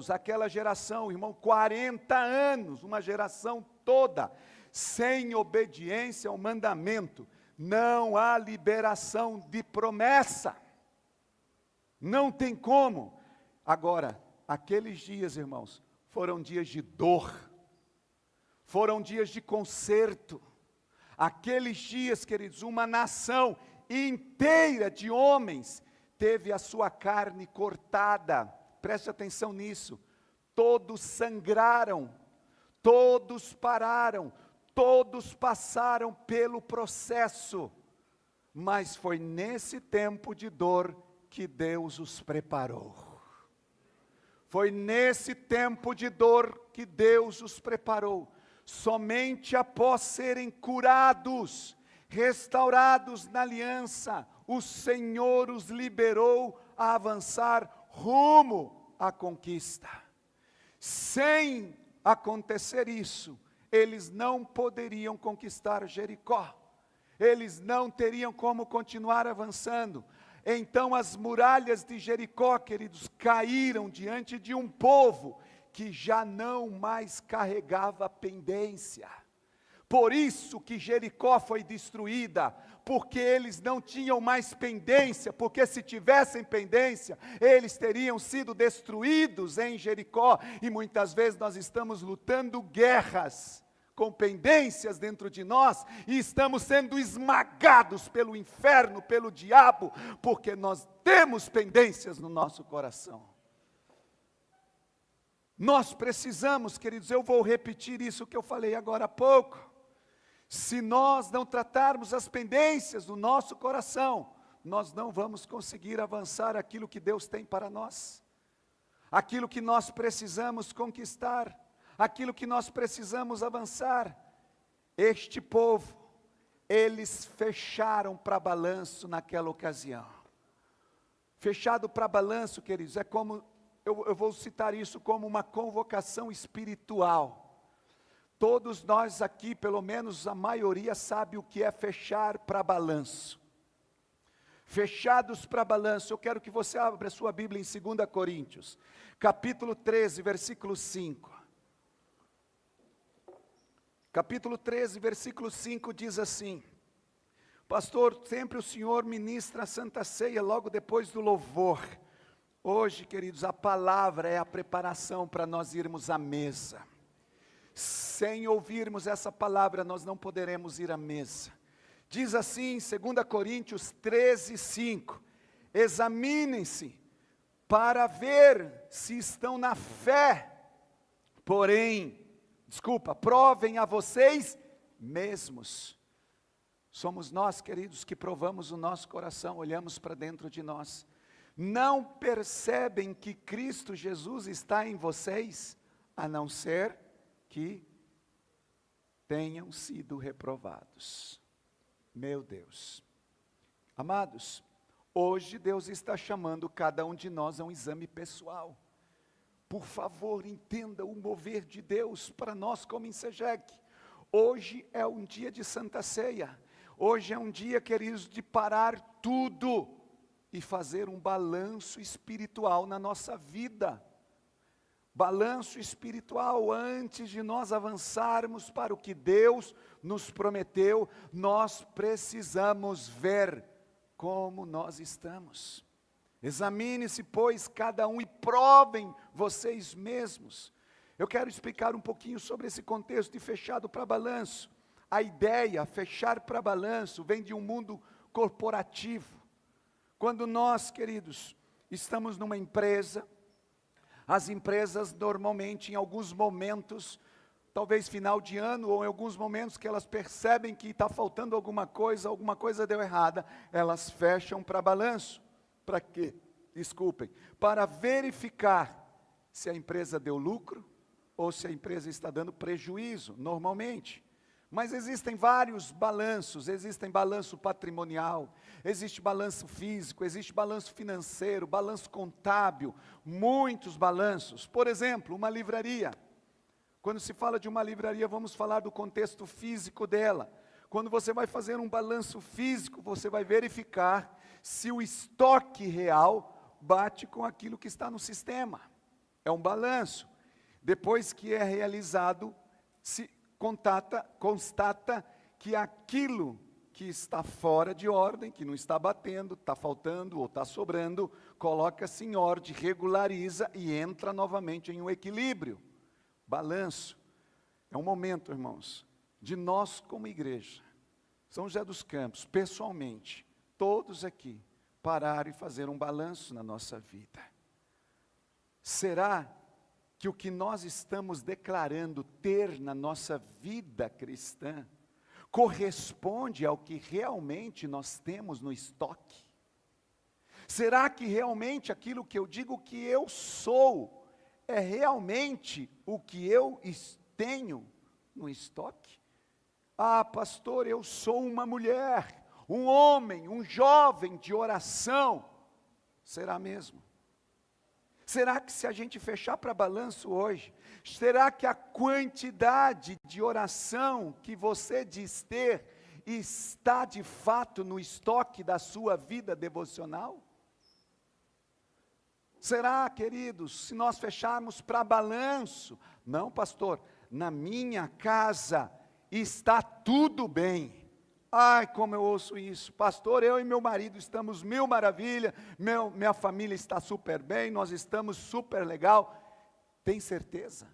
aquela geração, irmão, 40 anos, uma geração toda, sem obediência ao mandamento, não há liberação de promessa. Não tem como. Agora, aqueles dias, irmãos, foram dias de dor, foram dias de conserto. Aqueles dias, queridos, uma nação inteira de homens teve a sua carne cortada. Preste atenção nisso. Todos sangraram, todos pararam, todos passaram pelo processo. Mas foi nesse tempo de dor que Deus os preparou. Foi nesse tempo de dor que Deus os preparou. Somente após serem curados, restaurados na aliança, o Senhor os liberou a avançar rumo à conquista. Sem acontecer isso, eles não poderiam conquistar Jericó. Eles não teriam como continuar avançando. Então as muralhas de Jericó, queridos, caíram diante de um povo que já não mais carregava pendência. Por isso que Jericó foi destruída, porque eles não tinham mais pendência, porque se tivessem pendência, eles teriam sido destruídos em Jericó. E muitas vezes nós estamos lutando guerras com pendências dentro de nós, e estamos sendo esmagados pelo inferno, pelo diabo, porque nós temos pendências no nosso coração. Nós precisamos, queridos, eu vou repetir isso que eu falei agora há pouco. Se nós não tratarmos as pendências do nosso coração, nós não vamos conseguir avançar aquilo que Deus tem para nós, aquilo que nós precisamos conquistar, aquilo que nós precisamos avançar. Este povo, eles fecharam para balanço naquela ocasião. Fechado para balanço, queridos, é como, eu vou citar isso como uma convocação espiritual. Todos nós aqui, pelo menos a maioria, sabe o que é fechar para balanço. Fechados para balanço, eu quero que você abra a sua Bíblia em 2 Coríntios, capítulo 13, versículo 5. Capítulo 13, versículo 5 diz assim: pastor, sempre o senhor ministra a Santa Ceia logo depois do louvor. Hoje, queridos, a palavra é a preparação para nós irmos à mesa. Sem ouvirmos essa palavra, nós não poderemos ir à mesa. Diz assim em 2 Coríntios 13, 5, examinem-se para ver se estão na fé, porém, provem a vocês mesmos. Somos nós, queridos, que provamos o nosso coração, olhamos para dentro de nós. Não percebem que Cristo Jesus está em vocês, a não ser que tenham sido reprovados. Meu Deus. Amados, hoje Deus está chamando cada um de nós a um exame pessoal. Por favor, entenda o mover de Deus para nós como em Segec. Hoje é um dia de Santa Ceia. Hoje é um dia, queridos, de parar tudo e fazer um balanço espiritual na nossa vida. Balanço espiritual, antes de nós avançarmos para o que Deus nos prometeu, nós precisamos ver como nós estamos. Examine-se, pois, cada um e provem vocês mesmos. Eu quero explicar um pouquinho sobre esse contexto de fechado para balanço. A ideia, fechar para balanço, vem de um mundo corporativo. Quando nós, queridos, estamos numa empresa, as empresas normalmente, em alguns momentos, talvez final de ano, ou em alguns momentos que elas percebem que está faltando alguma coisa deu errada, elas fecham para balanço. Para quê? Desculpem, para verificar se a empresa deu lucro, ou se a empresa está dando prejuízo, normalmente. Mas existem vários balanços, existe balanço patrimonial, existe balanço físico, existe balanço financeiro, balanço contábil, muitos balanços. Por exemplo, uma livraria. Quando se fala de uma livraria, vamos falar do contexto físico dela. Quando você vai fazer um balanço físico, você vai verificar se o estoque real bate com aquilo que está no sistema. É um balanço. Depois que é realizado, se constata que aquilo que está fora de ordem, que não está batendo, está faltando ou está sobrando, coloca-se em ordem, regulariza e entra novamente em um equilíbrio. Balanço. É um momento, irmãos, de nós como igreja, São José dos Campos, pessoalmente, todos aqui, parar e fazer um balanço na nossa vida. Será que o que nós estamos declarando ter na nossa vida cristã corresponde ao que realmente nós temos no estoque? Será que realmente aquilo que eu digo que eu sou é realmente o que eu tenho no estoque? Ah, pastor, eu sou uma mulher, um homem, um jovem de oração. Será mesmo? Será que se a gente fechar para balanço hoje, será que a quantidade de oração que você diz ter está de fato no estoque da sua vida devocional? Será, queridos, se nós fecharmos para balanço, não, pastor, na minha casa está tudo bem. Ai, como eu ouço isso, pastor, eu e meu marido estamos mil maravilha, minha família está super bem, nós estamos super legal. Tem certeza?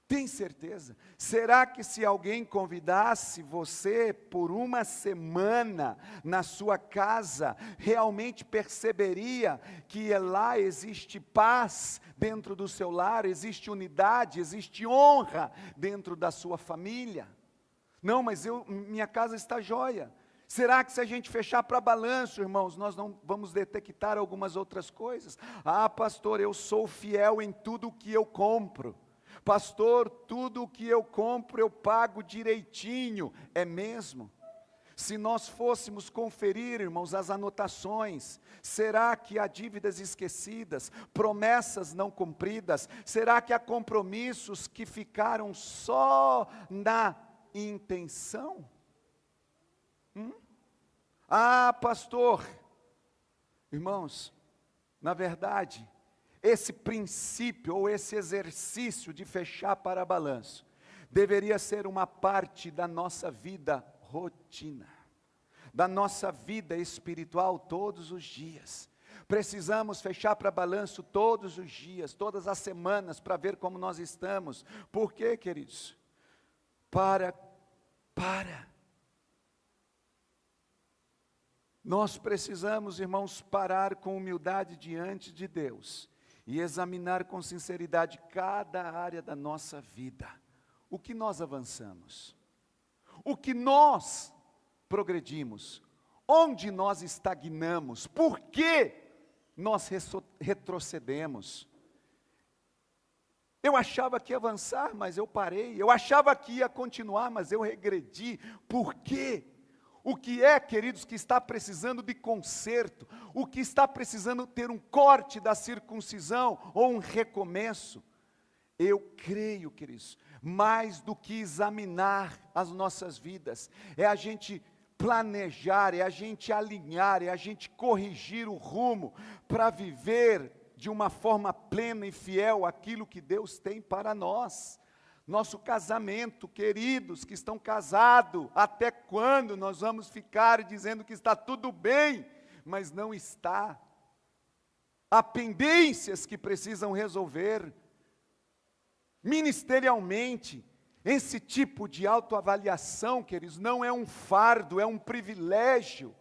Tem certeza? Será que se alguém convidasse você por uma semana na sua casa, realmente perceberia que lá existe paz dentro do seu lar, existe unidade, existe honra dentro da sua família? Não, mas minha casa está jóia. Será que se a gente fechar para balanço, irmãos, nós não vamos detectar algumas outras coisas? Ah, pastor, eu sou fiel em tudo o que eu compro. Pastor, tudo o que eu compro eu pago direitinho. É mesmo? Se nós fôssemos conferir, irmãos, as anotações, será que há dívidas esquecidas, promessas não cumpridas? Será que há compromissos que ficaram só na intenção? Ah, pastor, irmãos, na verdade, esse princípio ou esse exercício de fechar para balanço deveria ser uma parte da nossa vida rotina, da nossa vida espiritual todos os dias. Precisamos fechar para balanço todos os dias, todas as semanas, para ver como nós estamos. Por quê, queridos? Nós precisamos, irmãos, parar com humildade diante de Deus e examinar com sinceridade cada área da nossa vida. o que nós avançamos, o que nós progredimos, onde nós estagnamos, por que nós retrocedemos. Eu achava que ia avançar, mas eu parei. Eu achava que ia continuar, mas eu regredi. Por quê? O que é, queridos, que está precisando de conserto? O que está precisando ter um corte da circuncisão ou um recomeço? Eu creio, queridos, mais do que examinar as nossas vidas, é a gente planejar, é a gente alinhar, é a gente corrigir o rumo para viver de uma forma plena e fiel aquilo que Deus tem para nós. Nosso casamento, queridos que estão casados, até quando nós vamos ficar dizendo que está tudo bem, mas não está? Há pendências que precisam resolver. Ministerialmente, esse tipo de autoavaliação, queridos, não é um fardo, é um privilégio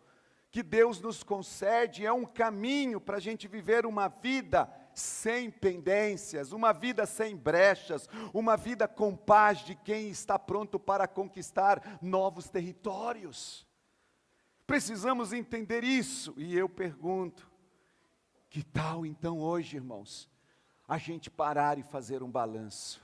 que Deus nos concede, é um caminho para a gente viver uma vida sem pendências, uma vida sem brechas, uma vida com paz de quem está pronto para conquistar novos territórios. Precisamos entender isso, e eu pergunto, que tal então hoje, irmãos, a gente parar e fazer um balanço?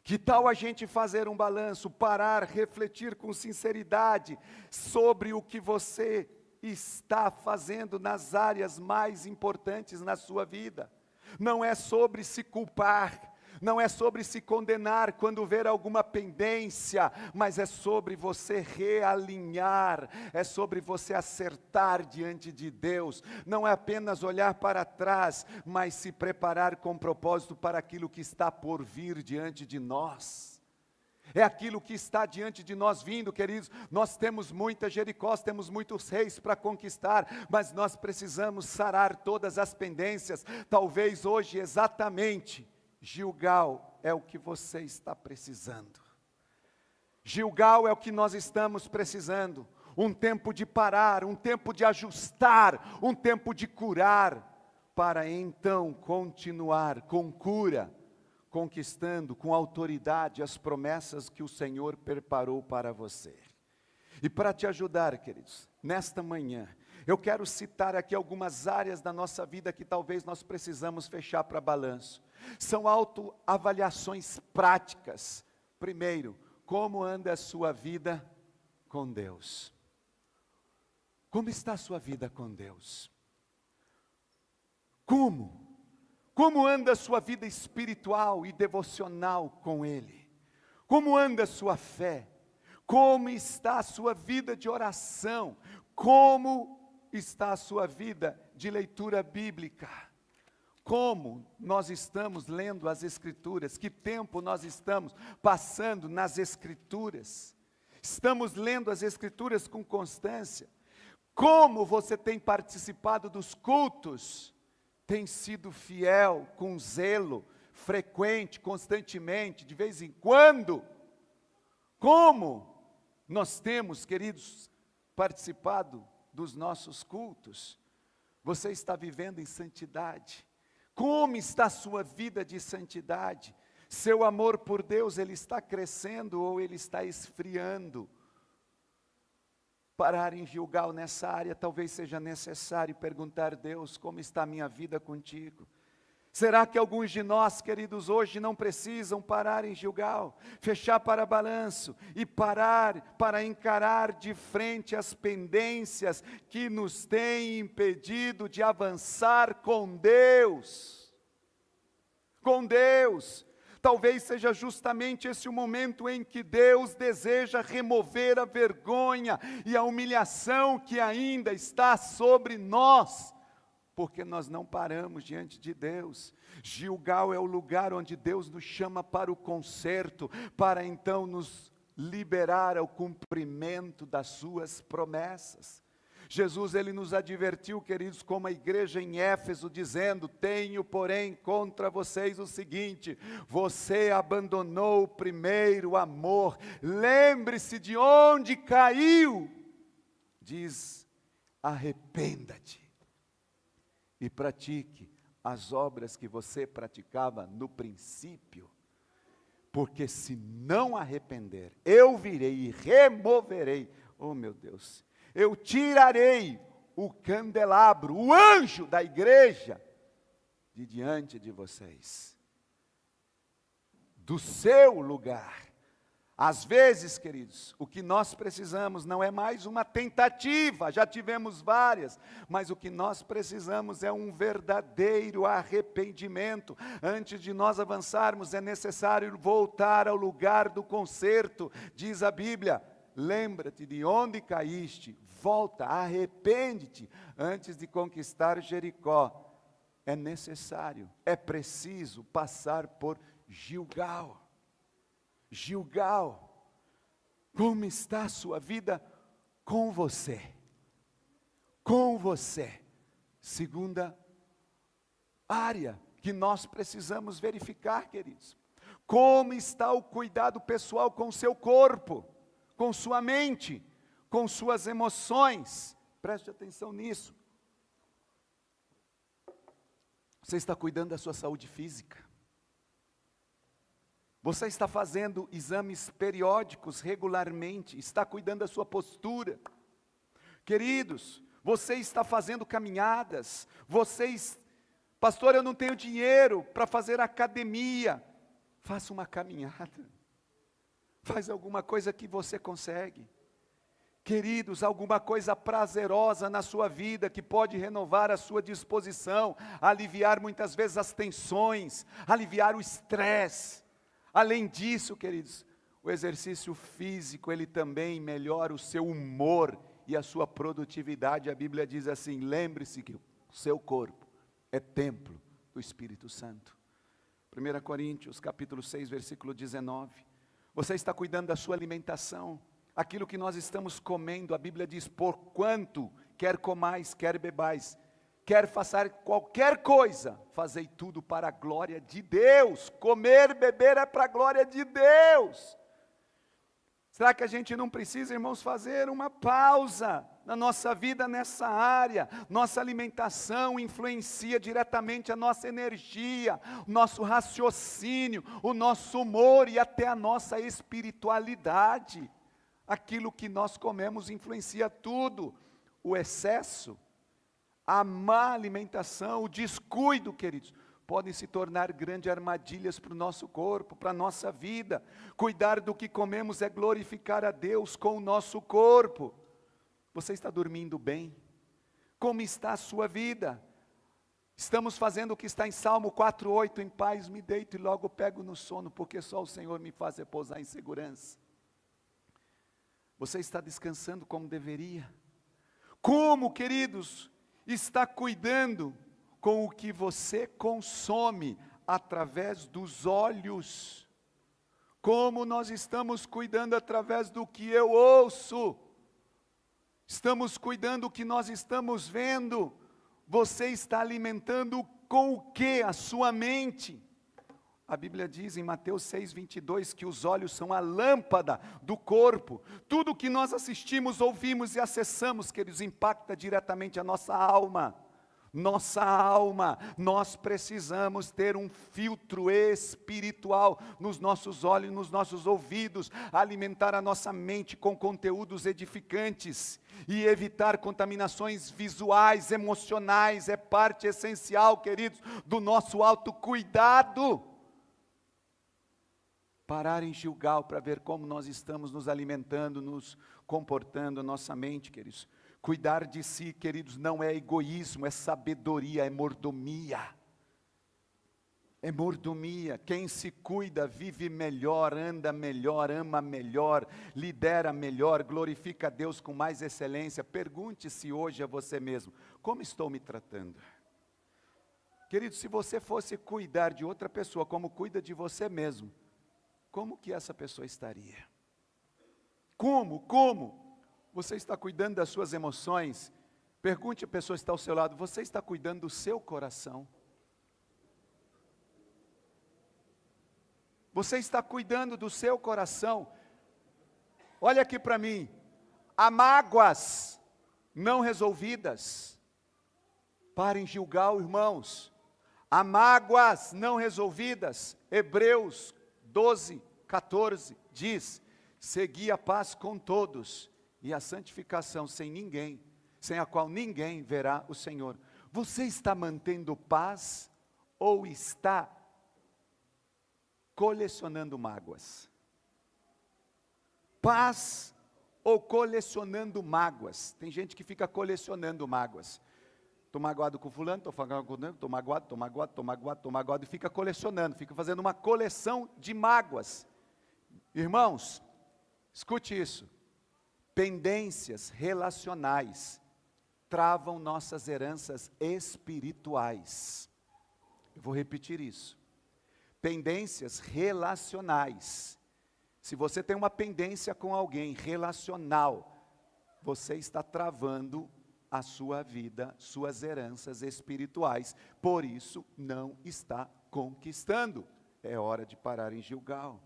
Que tal a gente fazer um balanço, parar, refletir com sinceridade sobre o que você está fazendo nas áreas mais importantes na sua vida? Não é sobre se culpar, não é sobre se condenar quando ver alguma pendência, mas é sobre você realinhar, é sobre você acertar diante de Deus. Não é apenas olhar para trás, mas se preparar com propósito para aquilo que está por vir diante de nós. É aquilo que está diante de nós vindo, queridos. Nós temos muitas Jericós, temos muitos reis para conquistar, mas nós precisamos sarar todas as pendências. Talvez hoje exatamente Gilgal é o que você está precisando. Gilgal é o que nós estamos precisando. Um tempo de parar, um tempo de ajustar, um tempo de curar, para então continuar com cura, conquistando com autoridade as promessas que o Senhor preparou para você. E para te ajudar, queridos, nesta manhã, eu quero citar aqui algumas áreas da nossa vida que talvez nós precisamos fechar para balanço. São autoavaliações práticas. Primeiro, como anda a sua vida com Deus? Como está a sua vida com Deus? Como anda a sua vida espiritual e devocional com Ele? Como anda a sua fé? Como está a sua vida de oração? Como está a sua vida de leitura bíblica? Como nós estamos lendo as Escrituras? Que tempo nós estamos passando nas Escrituras? Estamos lendo as Escrituras com constância? Como você tem participado dos cultos? Tem sido fiel, com zelo, frequente, constantemente, de vez em quando? Como nós temos, queridos, participado dos nossos cultos? Você está vivendo em santidade? Como está a sua vida de santidade? Seu amor por Deus, ele está crescendo ou ele está esfriando? Parar em Gilgal nessa área, talvez seja necessário perguntar a Deus, como está a minha vida contigo? Será que alguns de nós, queridos, hoje não precisam parar em Gilgal, fechar para balanço e parar para encarar de frente as pendências que nos têm impedido de avançar com Deus? Com Deus. Talvez seja justamente esse o momento em que Deus deseja remover a vergonha e a humilhação que ainda está sobre nós, porque nós não paramos diante de Deus. Gilgal é o lugar onde Deus nos chama para o conserto, para então nos liberar ao cumprimento das suas promessas. Jesus, ele nos advertiu, queridos, como a igreja em Éfeso, dizendo: tenho, porém, contra vocês o seguinte: você abandonou o primeiro amor, lembre-se de onde caiu. Diz: arrependa-te e pratique as obras que você praticava no princípio. porque se não arrepender, eu virei e removerei, oh meu Deus, eu tirarei o candelabro, o anjo da igreja, de diante de vocês, do seu lugar. Às vezes, queridos, o que nós precisamos não é mais uma tentativa, já tivemos várias, mas o que nós precisamos é um verdadeiro arrependimento. Antes de nós avançarmos, é necessário voltar ao lugar do conserto, diz a Bíblia. Lembra-te de onde caíste, volta, arrepende-te, antes de conquistar Jericó. É necessário, é preciso passar por Gilgal. Gilgal, como está a sua vida com você? Com você. Segunda área que nós precisamos verificar, queridos. Como está o cuidado pessoal com o seu corpo, com sua mente, com suas emoções? Preste atenção nisso. Você está cuidando da sua saúde física? Você está fazendo exames periódicos regularmente, está cuidando da sua postura. Queridos, você está fazendo caminhadas, pastor, eu não tenho dinheiro para fazer academia. Faça uma caminhada, faz alguma coisa que você consegue. Queridos, alguma coisa prazerosa na sua vida, que pode renovar a sua disposição, aliviar muitas vezes as tensões, aliviar o estresse. Além disso, queridos, o exercício físico, ele também melhora o seu humor e a sua produtividade. A Bíblia diz assim, lembre-se que o seu corpo é templo do Espírito Santo. 1 Coríntios, capítulo 6, versículo 19. Você está cuidando da sua alimentação, aquilo que nós estamos comendo. A Bíblia diz, porquanto quer comais, quer bebais, quer fazer qualquer coisa, fazei tudo para a glória de Deus. Comer, beber é para a glória de Deus. Será que a gente não precisa, irmãos, fazer uma pausa na nossa vida nessa área? Nossa alimentação influencia diretamente a nossa energia, o nosso raciocínio, o nosso humor e até a nossa espiritualidade. Aquilo que nós comemos influencia tudo. O excesso, a má alimentação, o descuido, queridos, podem se tornar grandes armadilhas para o nosso corpo, para a nossa vida. Cuidar do que comemos é glorificar a Deus com o nosso corpo. Você está dormindo bem? Como está a sua vida? Estamos fazendo o que está em Salmo 4:8, em paz me deito e logo pego no sono, porque só o Senhor me faz repousar em segurança. Você está descansando como deveria? Como, queridos, está cuidando com o que você consome através dos olhos? Como nós estamos cuidando através do que eu ouço? Estamos cuidando do que nós estamos vendo? Você está alimentando com o que a sua mente? A Bíblia diz em Mateus 6:22 que os olhos são a lâmpada do corpo. Tudo que nós assistimos, ouvimos e acessamos, queridos, impacta diretamente a nossa alma. Nossa alma, nós precisamos ter um filtro espiritual nos nossos olhos, nos nossos ouvidos, alimentar a nossa mente com conteúdos edificantes e evitar contaminações visuais, emocionais, é parte essencial, queridos, do nosso autocuidado. Parar em Gilgal para ver como nós estamos nos alimentando, nos comportando, nossa mente, queridos. Cuidar de si, queridos, não é egoísmo, é sabedoria, é mordomia. É mordomia. Quem se cuida vive melhor, anda melhor, ama melhor, lidera melhor, glorifica a Deus com mais excelência. Pergunte-se hoje a você mesmo, como estou me tratando? Querido, se você fosse cuidar de outra pessoa como cuida de você mesmo, como que essa pessoa estaria? Como? Você está cuidando das suas emoções? Pergunte a pessoa que está ao seu lado, você está cuidando do seu coração? Você está cuidando do seu coração? Olha aqui para mim, há mágoas não resolvidas. Para em Gilgal, irmãos. Há mágoas não resolvidas. Hebreus 12, 14, diz: segui a paz com todos e a santificação sem a qual ninguém verá o Senhor. Você está mantendo paz ou está colecionando mágoas? Paz ou colecionando mágoas? Tem gente que fica colecionando mágoas. Estou magoado com fulano, estou magoado com fulano, estou magoado, e fica colecionando, fica fazendo uma coleção de mágoas. Irmãos, escute isso. Pendências relacionais travam nossas heranças espirituais. Eu vou repetir isso. Pendências relacionais. Se você tem uma pendência com alguém relacional, você está travando a sua vida, suas heranças espirituais. Por isso, não está conquistando. É hora de parar em Gilgal.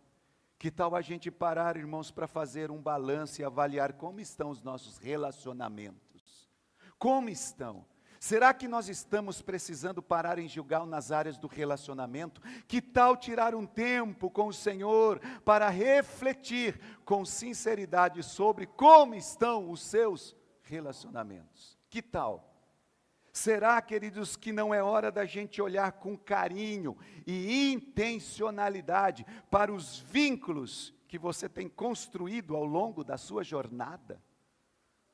Que tal a gente parar, irmãos, para fazer um balanço e avaliar como estão os nossos relacionamentos? Como estão? Será que nós estamos precisando parar em Gilgal nas áreas do relacionamento? Que tal tirar um tempo com o Senhor para refletir com sinceridade sobre como estão os seus relacionamentos? Que tal? Será, queridos, que não é hora da gente olhar com carinho e intencionalidade para os vínculos que você tem construído ao longo da sua jornada?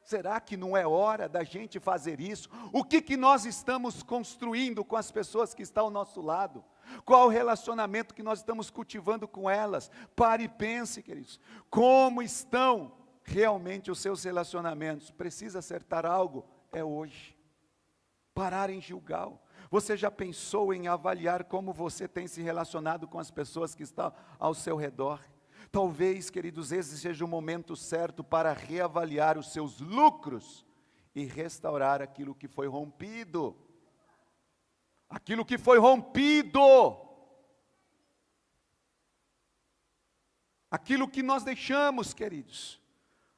Será que não é hora da gente fazer isso? O que nós estamos construindo com as pessoas que estão ao nosso lado? Qual o relacionamento que nós estamos cultivando com elas? Pare e pense, queridos. Como estão realmente os seus relacionamentos? Precisa acertar algo? É hoje. Parar em Gilgal. Você já pensou em avaliar como você tem se relacionado com as pessoas que estão ao seu redor? Talvez, queridos, esse seja o momento certo para reavaliar os seus lucros e restaurar aquilo que foi rompido. Aquilo que foi rompido. Aquilo que nós deixamos, queridos.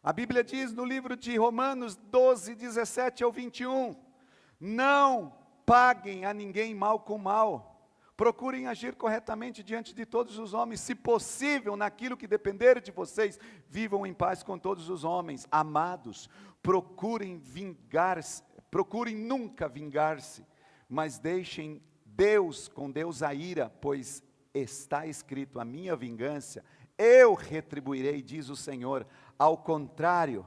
A Bíblia diz no livro de Romanos 12, 17 ao 21, não paguem a ninguém mal com mal. Procurem agir corretamente diante de todos os homens, se possível, naquilo que depender de vocês, vivam em paz com todos os homens. Amados, procurem nunca vingar-se, mas deixem com Deus a ira, pois está escrito: a minha vingança, eu retribuirei, diz o Senhor. Ao contrário,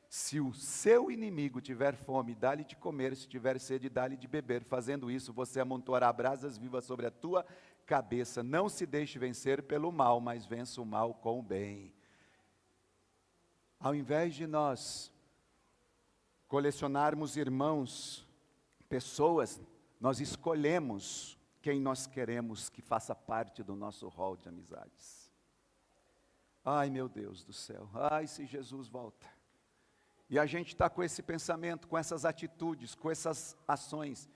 se o seu inimigo tiver fome, dá-lhe de comer, se tiver sede, dá-lhe de beber. Fazendo isso, você amontoará brasas vivas sobre a tua cabeça. Não se deixe vencer pelo mal, mas vença o mal com o bem. Ao invés de nós colecionarmos irmãos, pessoas, nós escolhemos quem nós queremos que faça parte do nosso rol de amizades. Ai, meu Deus do céu, ai, se Jesus volta. E a gente está com esse pensamento, com essas atitudes, com essas ações.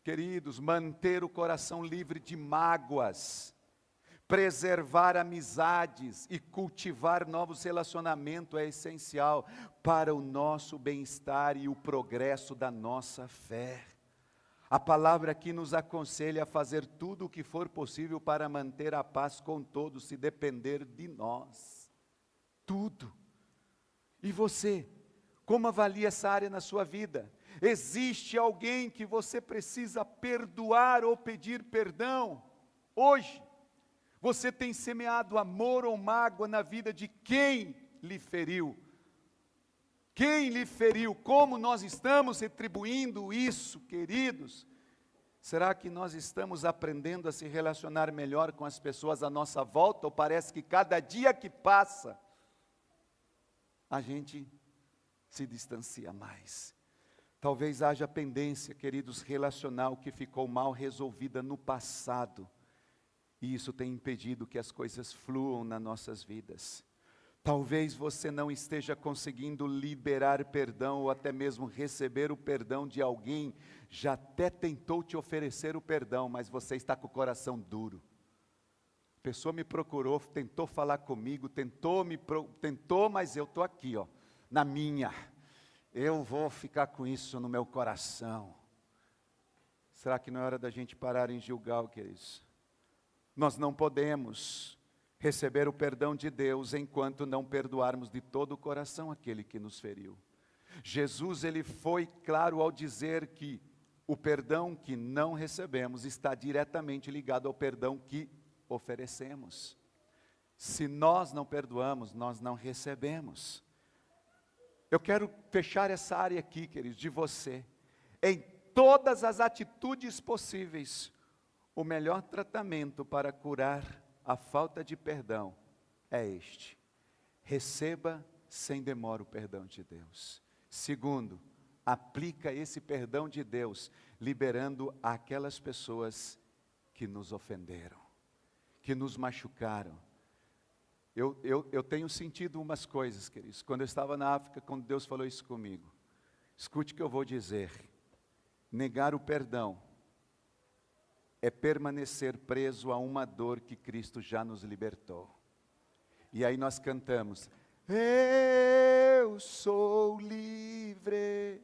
Queridos, manter o coração livre de mágoas, preservar amizades e cultivar novos relacionamentos é essencial para o nosso bem-estar e o progresso da nossa fé. A palavra aqui nos aconselha a fazer tudo o que for possível para manter a paz com todos, se depender de nós. Tudo. E você? Como avalia essa área na sua vida? Existe alguém que você precisa perdoar ou pedir perdão? Hoje, você tem semeado amor ou mágoa na vida de quem lhe feriu? Quem lhe feriu? Como nós estamos retribuindo isso, queridos? Será que nós estamos aprendendo a se relacionar melhor com as pessoas à nossa volta? Ou parece que cada dia que passa, a gente se distancia mais? Talvez haja pendência, queridos, relacional que ficou mal resolvida no passado, e isso tem impedido que as coisas fluam nas nossas vidas. Talvez você não esteja conseguindo liberar perdão, ou até mesmo receber o perdão de alguém, já até tentou te oferecer o perdão, mas você está com o coração duro. A pessoa me procurou, tentou falar comigo, tentou, mas eu estou aqui, na minha. Eu vou ficar com isso no meu coração. Será que não é hora da gente parar em Gilgal, queridos? Nós não podemos receber o perdão de Deus enquanto não perdoarmos de todo o coração aquele que nos feriu. Jesus, ele foi claro ao dizer que o perdão que não recebemos está diretamente ligado ao perdão que oferecemos. Se nós não perdoamos, nós não recebemos. Eu quero fechar essa área aqui, queridos, de você. Em todas as atitudes possíveis, o melhor tratamento para curar a falta de perdão é este: receba sem demora o perdão de Deus. Segundo, aplica esse perdão de Deus, liberando aquelas pessoas que nos ofenderam, que nos machucaram. Eu tenho sentido umas coisas, queridos. Quando eu estava na África, quando Deus falou isso comigo, escute o que eu vou dizer. Negar o perdão é permanecer preso a uma dor que Cristo já nos libertou. E aí nós cantamos: eu sou livre.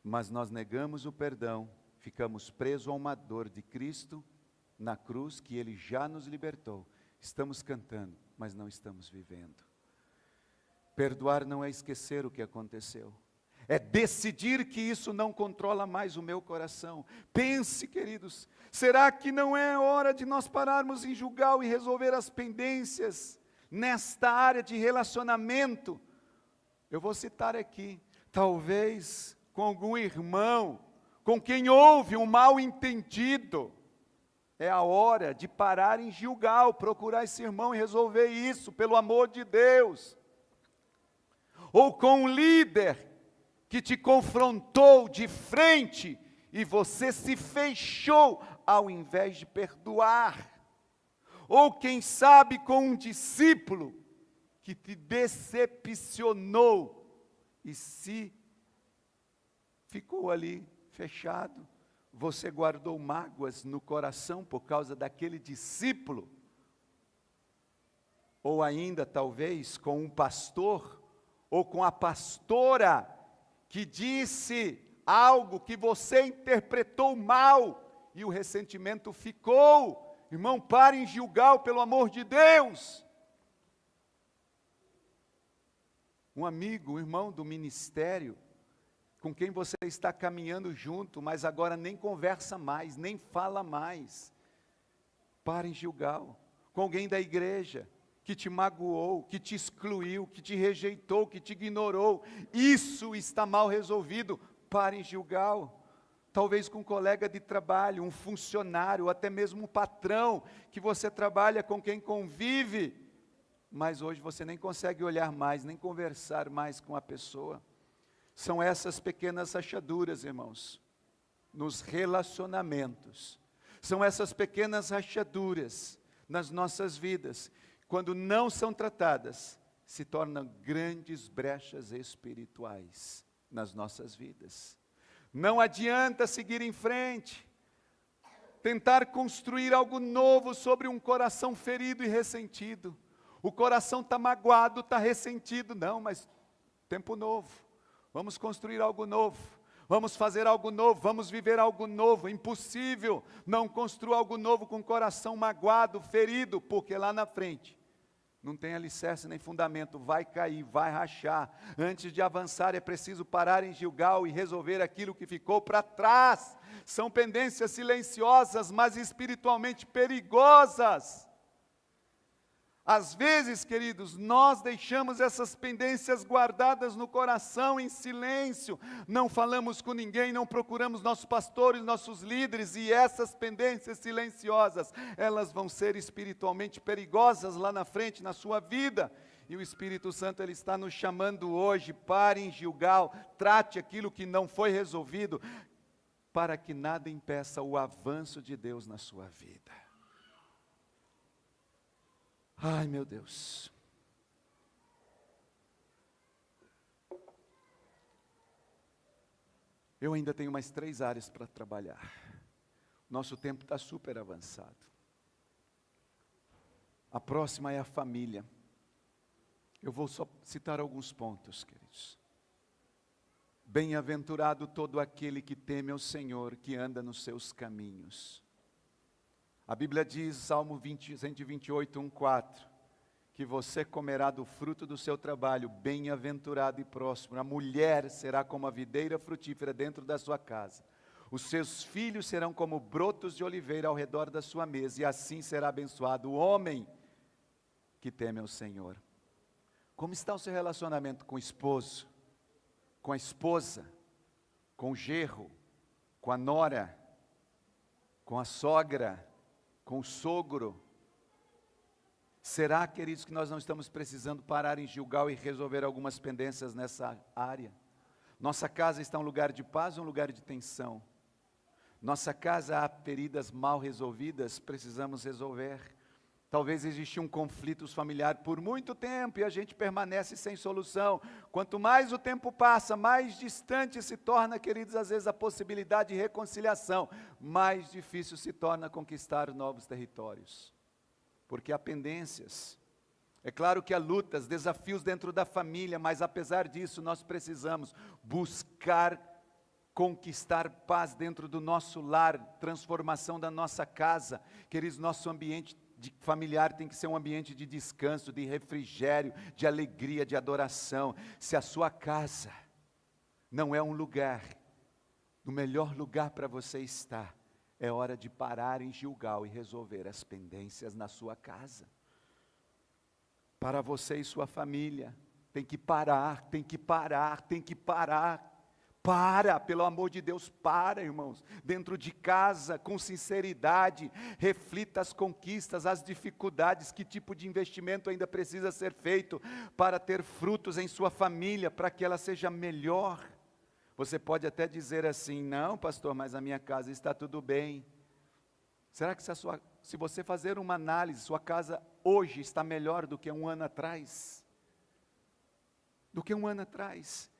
Mas nós negamos o perdão, ficamos presos a uma dor de Cristo na cruz, que Ele já nos libertou. Estamos cantando, mas não estamos vivendo. Perdoar não é esquecer o que aconteceu, é decidir que isso não controla mais o meu coração. Pense, queridos, será que não é hora de nós pararmos em Gilgal e resolver as pendências nesta área de relacionamento? Eu vou citar aqui, talvez com algum irmão, com quem houve um mal entendido. É a hora de parar em Gilgal, procurar esse irmão e resolver isso, pelo amor de Deus. Ou com um líder que te confrontou de frente e você se fechou ao invés de perdoar. Ou quem sabe com um discípulo que te decepcionou e se ficou ali fechado. Você guardou mágoas no coração por causa daquele discípulo. Ou ainda, talvez, com um pastor, ou com a pastora, que disse algo que você interpretou mal, e o ressentimento ficou. Irmão, pare em Gilgal, pelo amor de Deus. Um amigo, um irmão do ministério, com quem você está caminhando junto, mas agora nem conversa mais, nem fala mais. Para em Gilgal, com alguém da igreja, que te magoou, que te excluiu, que te rejeitou, que te ignorou. Isso está mal resolvido. Para em Gilgal. Talvez com um colega de trabalho, um funcionário, ou até mesmo um patrão, que você trabalha, com quem convive, mas hoje você nem consegue olhar mais, nem conversar mais com a pessoa. São essas pequenas rachaduras, irmãos, nos relacionamentos. São essas pequenas rachaduras nas nossas vidas, quando não são tratadas, se tornam grandes brechas espirituais nas nossas vidas. Não adianta seguir em frente, tentar construir algo novo sobre um coração ferido e ressentido. O coração está magoado, está ressentido. Não, mas tempo novo. Vamos construir algo novo, vamos fazer algo novo, vamos viver algo novo. Impossível não construir algo novo com o coração magoado, ferido, porque lá na frente não tem alicerce nem fundamento, vai cair, vai rachar. Antes de avançar é preciso parar em Gilgal e resolver aquilo que ficou para trás. São pendências silenciosas, mas espiritualmente perigosas. Às vezes, queridos, nós deixamos essas pendências guardadas no coração em silêncio, não falamos com ninguém, não procuramos nossos pastores, nossos líderes, e essas pendências silenciosas, elas vão ser espiritualmente perigosas lá na frente, na sua vida. E o Espírito Santo, Ele está nos chamando hoje: pare em Gilgal, trate aquilo que não foi resolvido, para que nada impeça o avanço de Deus na sua vida. Ai, meu Deus. Eu ainda tenho mais 3 áreas para trabalhar. Nosso tempo está super avançado. A próxima é a família. Eu vou só citar alguns pontos, queridos. Bem-aventurado todo aquele que teme ao Senhor, que anda nos seus caminhos. A Bíblia diz, Salmo 128, 1:4, que você comerá do fruto do seu trabalho, bem-aventurado e próspero. A mulher será como a videira frutífera dentro da sua casa. Os seus filhos serão como brotos de oliveira ao redor da sua mesa, e assim será abençoado o homem que teme ao Senhor. Como está o seu relacionamento com o esposo, com a esposa, com o genro, com a nora, com a sogra, com o sogro? Será, queridos, que nós não estamos precisando parar em Gilgal e resolver algumas pendências nessa área? Nossa casa está um lugar de paz ou um lugar de tensão? Nossa casa há feridas mal resolvidas, precisamos resolver. Talvez exista um conflito familiar por muito tempo e a gente permanece sem solução. Quanto mais o tempo passa, mais distante se torna, queridos, às vezes a possibilidade de reconciliação, mais difícil se torna conquistar novos territórios. Porque há pendências. É claro que há lutas, desafios dentro da família, mas apesar disso nós precisamos buscar conquistar paz dentro do nosso lar, transformação da nossa casa. Queridos, nosso ambiente familiar tem que ser um ambiente de descanso, de refrigério, de alegria, de adoração. Se a sua casa não é um lugar, o melhor lugar para você estar, é hora de parar em Gilgal e resolver as pendências na sua casa. Para você e sua família, tem que parar, tem que parar, tem que parar. Para, pelo amor de Deus, para, irmãos. Dentro de casa, com sinceridade, reflita as conquistas, as dificuldades, que tipo de investimento ainda precisa ser feito para ter frutos em sua família, para que ela seja melhor. Você pode até dizer assim: não, pastor, mas a minha casa está tudo bem. Será que se você fazer uma análise, sua casa hoje está melhor do que um ano atrás? Do que um ano atrás?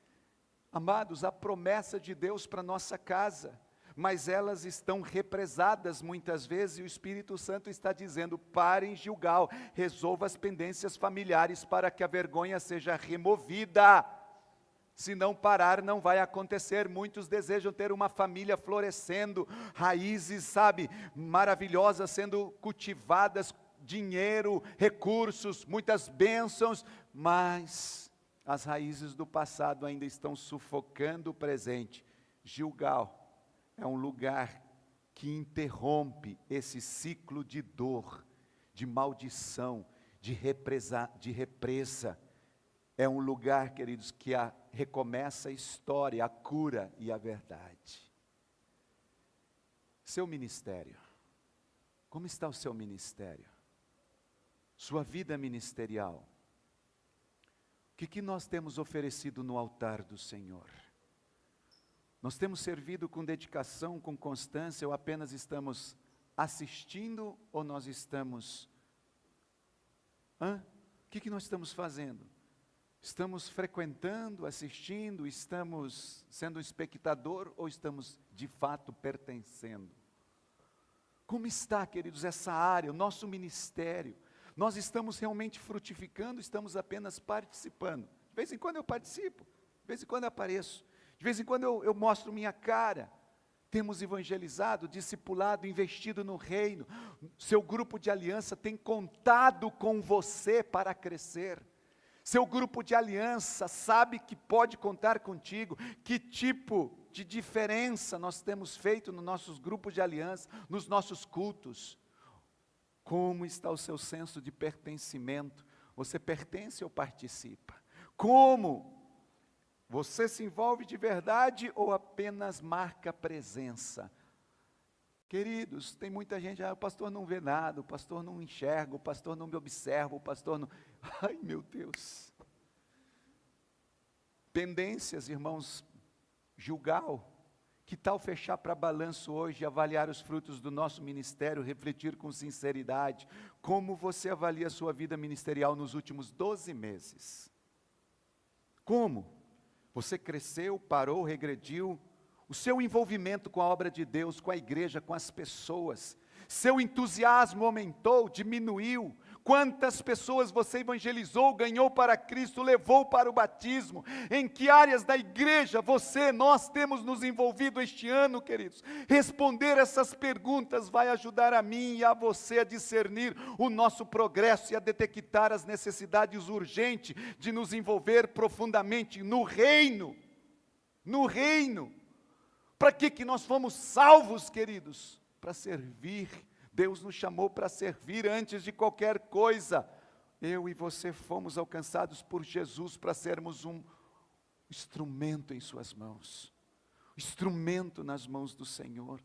Amados, a promessa de Deus para nossa casa, mas elas estão represadas muitas vezes, e o Espírito Santo está dizendo: pare em Gilgal, resolva as pendências familiares para que a vergonha seja removida. Se não parar, não vai acontecer. Muitos desejam ter uma família florescendo, raízes, sabe, maravilhosas sendo cultivadas, dinheiro, recursos, muitas bênçãos, mas as raízes do passado ainda estão sufocando o presente. Gilgal é um lugar que interrompe esse ciclo de dor, de maldição, de represa. É um lugar, queridos, que recomeça a história, a cura e a verdade. Seu ministério. Como está o seu ministério? Sua vida ministerial. O que nós temos oferecido no altar do Senhor? Nós temos servido com dedicação, com constância, ou apenas estamos assistindo, ou nós estamos... O que nós estamos fazendo? Estamos frequentando, assistindo, estamos sendo espectador, ou estamos de fato pertencendo? Como está, queridos, essa área, o nosso ministério? Nós estamos realmente frutificando, estamos apenas participando? De vez em quando eu participo, de vez em quando eu apareço, de vez em quando eu mostro minha cara. Temos evangelizado, discipulado, investido no reino. Seu grupo de aliança tem contado com você para crescer. Seu grupo de aliança sabe que pode contar contigo. Que tipo de diferença nós temos feito nos nossos grupos de aliança, nos nossos cultos? Como está o seu senso de pertencimento? Você pertence ou participa? Como? Você se envolve de verdade ou apenas marca presença? Queridos, tem muita gente: o pastor não vê nada, o pastor não enxerga, o pastor não me observa, o pastor não... Ai, meu Deus! Pendências, irmãos. Gilgal. Que tal fechar para balanço hoje, avaliar os frutos do nosso ministério, refletir com sinceridade? Como você avalia a sua vida ministerial nos últimos 12 meses? Como? Você cresceu, parou, regrediu? O seu envolvimento com a obra de Deus, com a igreja, com as pessoas, seu entusiasmo aumentou, diminuiu? Quantas pessoas você evangelizou, ganhou para Cristo, levou para o batismo? Em que áreas da igreja nós temos nos envolvido este ano, queridos? Responder essas perguntas vai ajudar a mim e a você a discernir o nosso progresso e a detectar as necessidades urgentes de nos envolver profundamente no reino. No reino. Para que nós fomos salvos, queridos? Para servir. Deus nos chamou para servir antes de qualquer coisa. Eu e você fomos alcançados por Jesus para sermos um instrumento em suas mãos. Instrumento nas mãos do Senhor.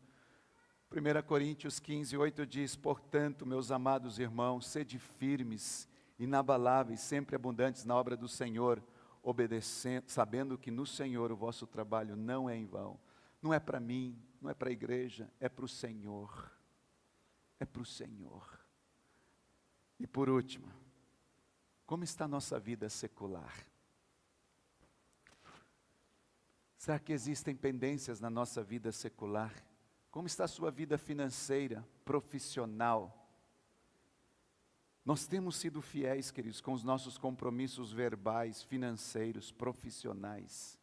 1 Coríntios 15:8 diz: portanto, meus amados irmãos, sede firmes, inabaláveis, sempre abundantes na obra do Senhor, obedecendo, sabendo que no Senhor o vosso trabalho não é em vão. Não é para mim, não é para a igreja, é para o Senhor. É para o Senhor. E por último, como está a nossa vida secular? Será que existem pendências na nossa vida secular? Como está a sua vida financeira, profissional? Nós temos sido fiéis, queridos, com os nossos compromissos verbais, financeiros, profissionais.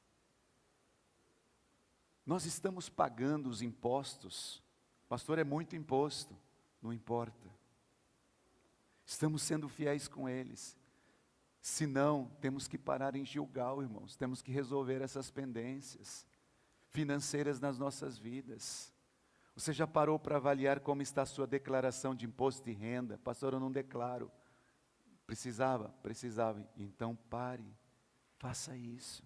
Nós estamos pagando os impostos. Pastor, é muito imposto. Não importa. Estamos sendo fiéis com eles. Se não, temos que parar em Gilgal, irmãos. Temos que resolver essas pendências financeiras nas nossas vidas. Você já parou para avaliar como está a sua declaração de imposto de renda? Pastor, eu não declaro. Precisava. Então pare, faça isso.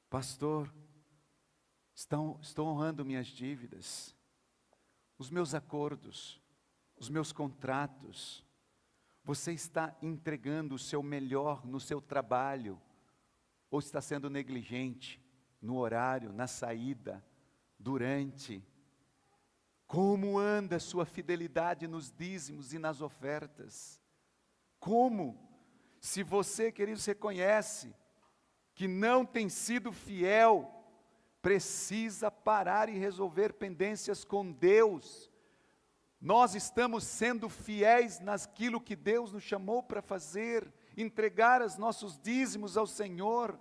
Pastor, estou honrando minhas dívidas. Os meus acordos, os meus contratos, você está entregando o seu melhor no seu trabalho, ou está sendo negligente no horário, na saída, durante? Como anda a sua fidelidade nos dízimos e nas ofertas? Como? Se você, queridos, reconhece que não tem sido fiel, precisa parar e resolver pendências com Deus. Nós estamos sendo fiéis naquilo que Deus nos chamou para fazer, entregar os nossos dízimos ao Senhor.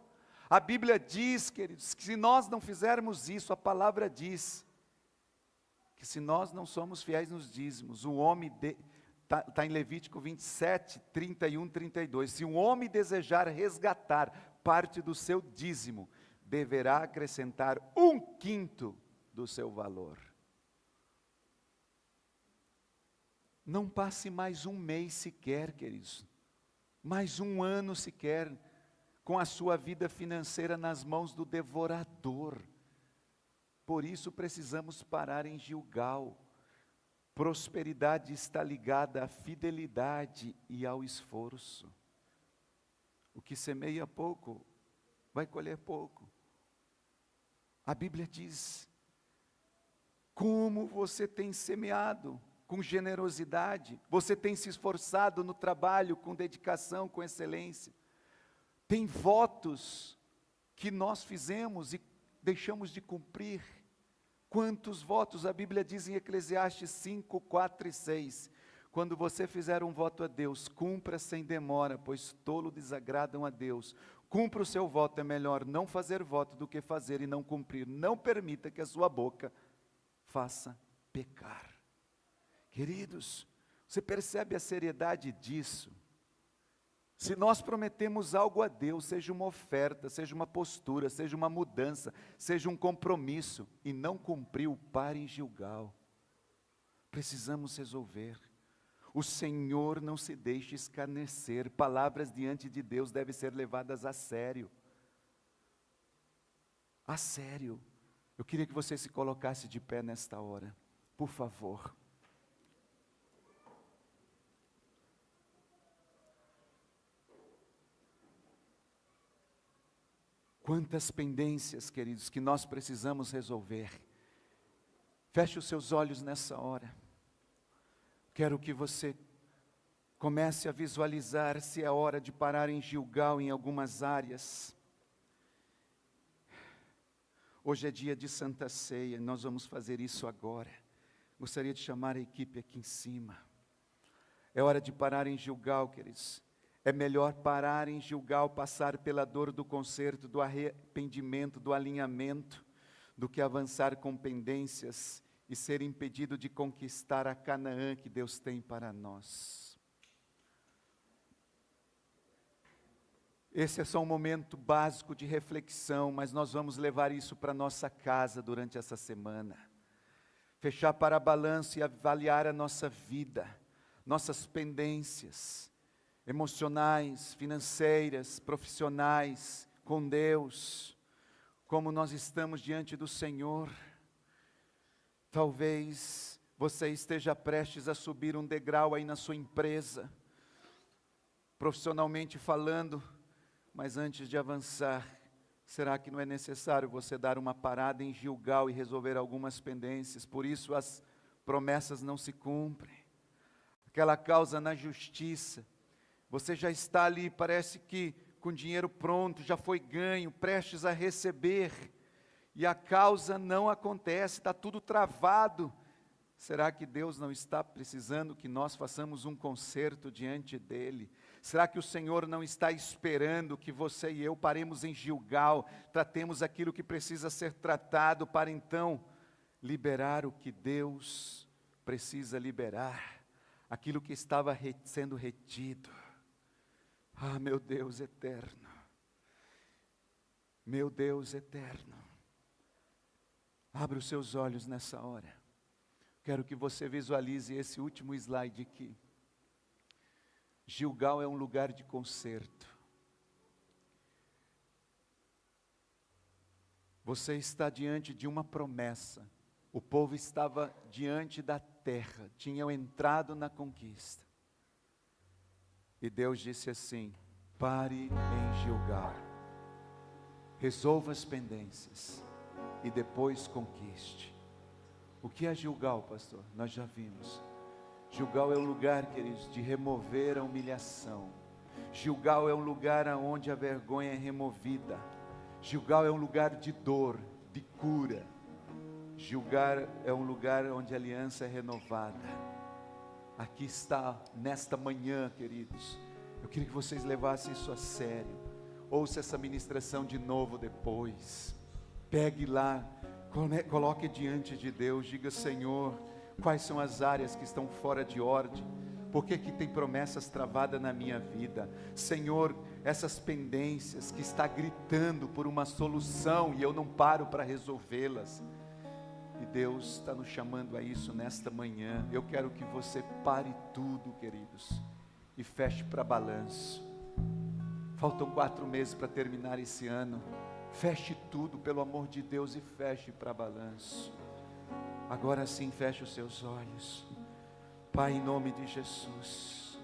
A Bíblia diz, queridos, que se nós não fizermos isso, a palavra diz, que se nós não somos fiéis nos dízimos, o homem, está em Levítico 27, 31, 32, se um homem desejar resgatar parte do seu dízimo, deverá acrescentar 1/5 do seu valor. Não passe mais um mês sequer, queridos, mais um ano sequer, com a sua vida financeira nas mãos do devorador. Por isso precisamos parar em Gilgal. Prosperidade está ligada à fidelidade e ao esforço. O que semeia pouco, vai colher pouco. A Bíblia diz, como você tem semeado com generosidade, você tem se esforçado no trabalho com dedicação, com excelência. Tem votos que nós fizemos e deixamos de cumprir. Quantos votos? A Bíblia diz em Eclesiastes 5, 4 e 6. Quando você fizer um voto a Deus, cumpra sem demora, pois tolo desagradam a Deus. Cumpra o seu voto, é melhor não fazer voto do que fazer e não cumprir. Não permita que a sua boca faça pecar. Queridos, você percebe a seriedade disso? Se nós prometemos algo a Deus, seja uma oferta, seja uma postura, seja uma mudança, seja um compromisso, e não cumpriu, pare em Gilgal. Precisamos resolver. O Senhor não se deixe escarnecer. Palavras diante de Deus devem ser levadas a sério. A sério. Eu queria que você se colocasse de pé nesta hora, por favor. Quantas pendências, queridos, que nós precisamos resolver. Feche os seus olhos nessa hora. Quero que você comece a visualizar se é hora de parar em Gilgal em algumas áreas. Hoje é dia de Santa Ceia, nós vamos fazer isso agora. Gostaria de chamar a equipe aqui em cima. É hora de parar em Gilgal, queridos. É melhor parar em Gilgal, passar pela dor do conserto, do arrependimento, do alinhamento, do que avançar com pendências e ser impedido de conquistar a Canaã que Deus tem para nós. Esse é só um momento básico de reflexão, mas nós vamos levar isso para nossa casa durante essa semana. Fechar para a balança e avaliar a nossa vida, nossas pendências emocionais, financeiras, profissionais, com Deus, como nós estamos diante do Senhor. Talvez você esteja prestes a subir um degrau aí na sua empresa, profissionalmente falando, mas antes de avançar, será que não é necessário você dar uma parada em Gilgal e resolver algumas pendências? Por isso as promessas não se cumprem. Aquela causa na justiça, você já está ali, parece que com dinheiro pronto, já foi ganho, prestes a receber, e a causa não acontece, está tudo travado. Será que Deus não está precisando que nós façamos um concerto diante dEle? Será que o Senhor não está esperando que você e eu paremos em Gilgal, tratemos aquilo que precisa ser tratado, para então liberar o que Deus precisa liberar, aquilo que estava sendo retido? Ah, meu Deus eterno, meu Deus eterno, abra os seus olhos nessa hora. Quero que você visualize esse último slide aqui. Gilgal é um lugar de conserto. Você está diante de uma promessa. O povo estava diante da terra, tinham entrado na conquista. E Deus disse assim: pare em Gilgal, resolva as pendências e depois conquiste. O que é Gilgal, pastor? Nós já vimos. Gilgal é um lugar, queridos, de remover a humilhação. Gilgal é um lugar onde a vergonha é removida. Gilgal é um lugar de dor, de cura. Gilgal é um lugar onde a aliança é renovada. Aqui está, nesta manhã, queridos, eu queria que vocês levassem isso a sério. Ouça essa ministração de novo depois. Pegue lá, coloque diante de Deus, diga: Senhor, quais são as áreas que estão fora de ordem? Por que tem promessas travadas na minha vida? Senhor, essas pendências que está gritando por uma solução e eu não paro para resolvê-las. E Deus está nos chamando a isso nesta manhã. Eu quero que você pare tudo, queridos, e feche para balanço. Faltam 4 meses para terminar esse ano. Feche tudo, pelo amor de Deus, e feche para balanço. Agora sim, feche os seus olhos. Pai, em nome de Jesus,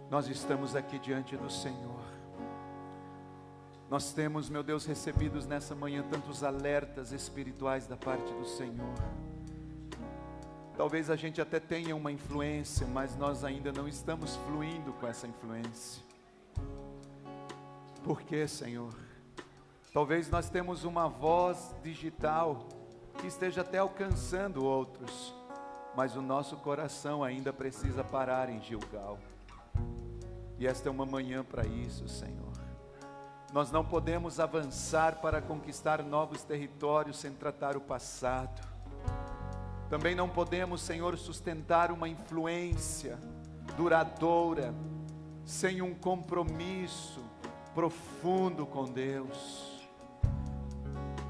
nós estamos aqui diante do Senhor. Nós temos, meu Deus, recebidos nessa manhã tantos alertas espirituais da parte do Senhor. Talvez a gente até tenha uma influência, mas nós ainda não estamos fluindo com essa influência. Por quê, Senhor? Talvez nós temos uma voz digital que esteja até alcançando outros, mas o nosso coração ainda precisa parar em Gilgal. E esta é uma manhã para isso, Senhor. Nós não podemos avançar para conquistar novos territórios sem tratar o passado. Também não podemos, Senhor, sustentar uma influência duradoura sem um compromisso profundo com Deus.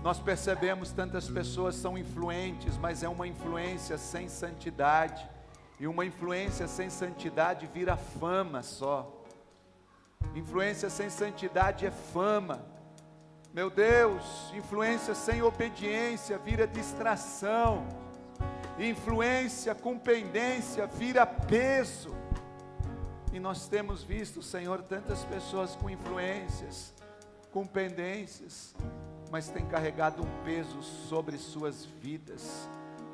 Nós percebemos tantas pessoas são influentes, mas é uma influência sem santidade. E uma influência sem santidade vira fama só. Influência sem santidade é fama. Meu Deus, influência sem obediência vira distração. Influência com pendência vira peso. E nós temos visto, Senhor, tantas pessoas com influências, com pendências, mas tem carregado um peso sobre suas vidas.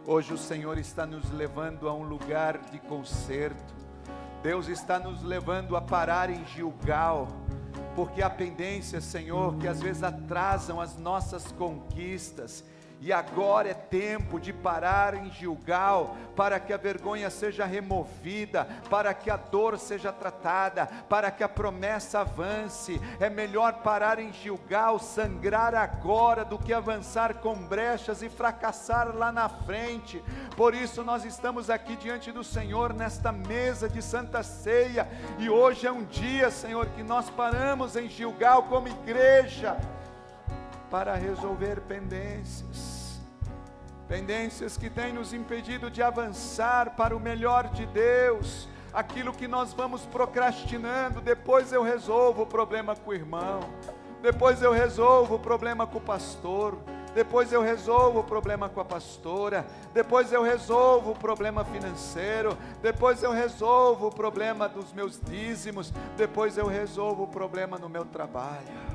Hoje o Senhor está nos levando a um lugar de conserto. Deus está nos levando a parar em Gilgal, porque há pendências, Senhor, que às vezes atrasam as nossas conquistas, E agora é tempo de parar em Gilgal, para que a vergonha seja removida, para que a dor seja tratada, para que a promessa avance. É melhor parar em Gilgal, sangrar agora, do que avançar com brechas e fracassar lá na frente. Por isso nós estamos aqui diante do Senhor, nesta mesa de Santa Ceia, e hoje é um dia, Senhor, que nós paramos em Gilgal como igreja, para resolver pendências que têm nos impedido de avançar para o melhor de Deus. Aquilo que nós vamos procrastinando, depois eu resolvo o problema com o irmão, depois eu resolvo o problema com o pastor, depois eu resolvo o problema com a pastora, depois eu resolvo o problema financeiro, depois eu resolvo o problema dos meus dízimos, depois eu resolvo o problema no meu trabalho.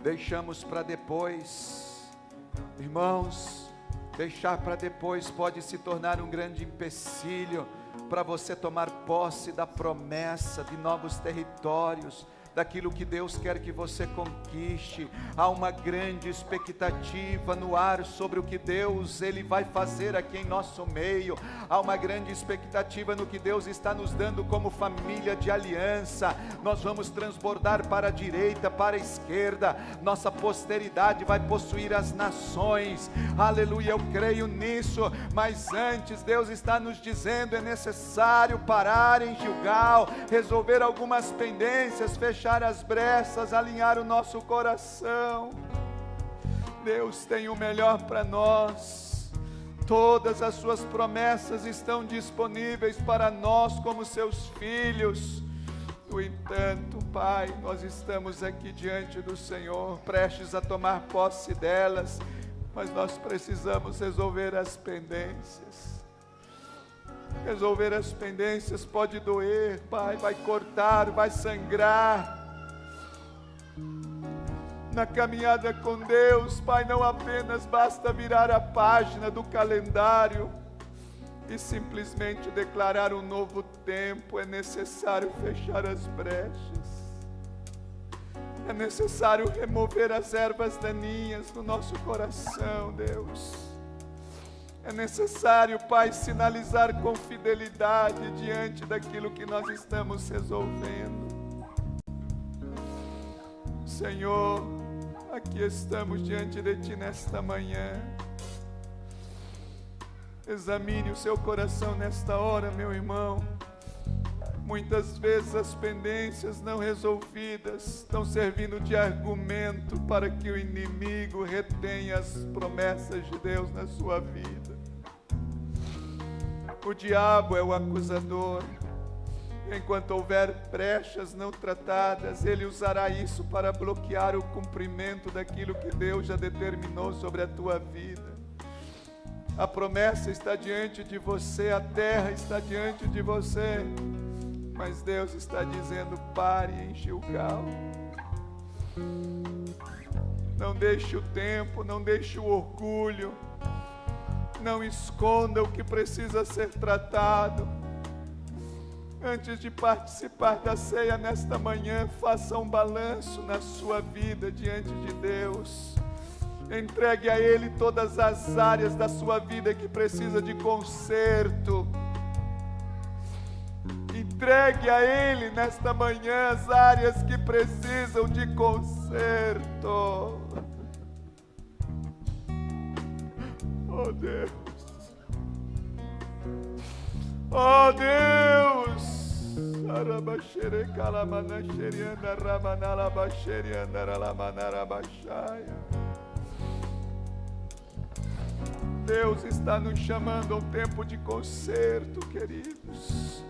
Deixamos para depois. Irmãos, deixar para depois pode se tornar um grande empecilho para você tomar posse da promessa de novos territórios, daquilo que Deus quer que você conquiste. Há uma grande expectativa no ar sobre o que Deus Ele vai fazer aqui em nosso meio. Há uma grande expectativa no que Deus está nos dando como família de aliança. Nós vamos transbordar para a direita, para a esquerda. Nossa posteridade vai possuir as nações. Aleluia, eu creio nisso. Mas antes, Deus está nos dizendo, é necessário parar em Gilgal, resolver algumas pendências, fechar as brechas, alinhar o nosso coração. Deus tem o melhor para nós. Todas as suas promessas estão disponíveis para nós como seus filhos. No entanto, Pai, nós estamos aqui diante do Senhor, prestes a tomar posse delas, mas nós precisamos resolver as pendências. Resolver as pendências pode doer, Pai, vai cortar, vai sangrar. Na caminhada com Deus, Pai, não apenas basta virar a página do calendário e simplesmente declarar um novo tempo. É necessário fechar as brechas. É necessário remover as ervas daninhas do nosso coração, Deus. É necessário, Pai, sinalizar com fidelidade diante daquilo que nós estamos resolvendo. Senhor, aqui estamos diante de Ti nesta manhã. Examine o seu coração nesta hora, meu irmão. Muitas vezes as pendências não resolvidas estão servindo de argumento para que o inimigo retenha as promessas de Deus na sua vida. O diabo é o acusador. Enquanto houver brechas não tratadas, ele usará isso para bloquear o cumprimento daquilo que Deus já determinou sobre a tua vida. A promessa está diante de você, a terra está diante de você, mas Deus está dizendo: pare em Gilgal. Não deixe o tempo, não deixe o orgulho, não esconda o que precisa ser tratado. Antes de participar da ceia nesta manhã, faça um balanço na sua vida diante de Deus. Entregue a Ele todas as áreas da sua vida que precisa de conserto. Entregue a Ele nesta manhã as áreas que precisam de conserto. Oh Deus! Oh Deus! Deus está nos chamando a um tempo de conserto, queridos.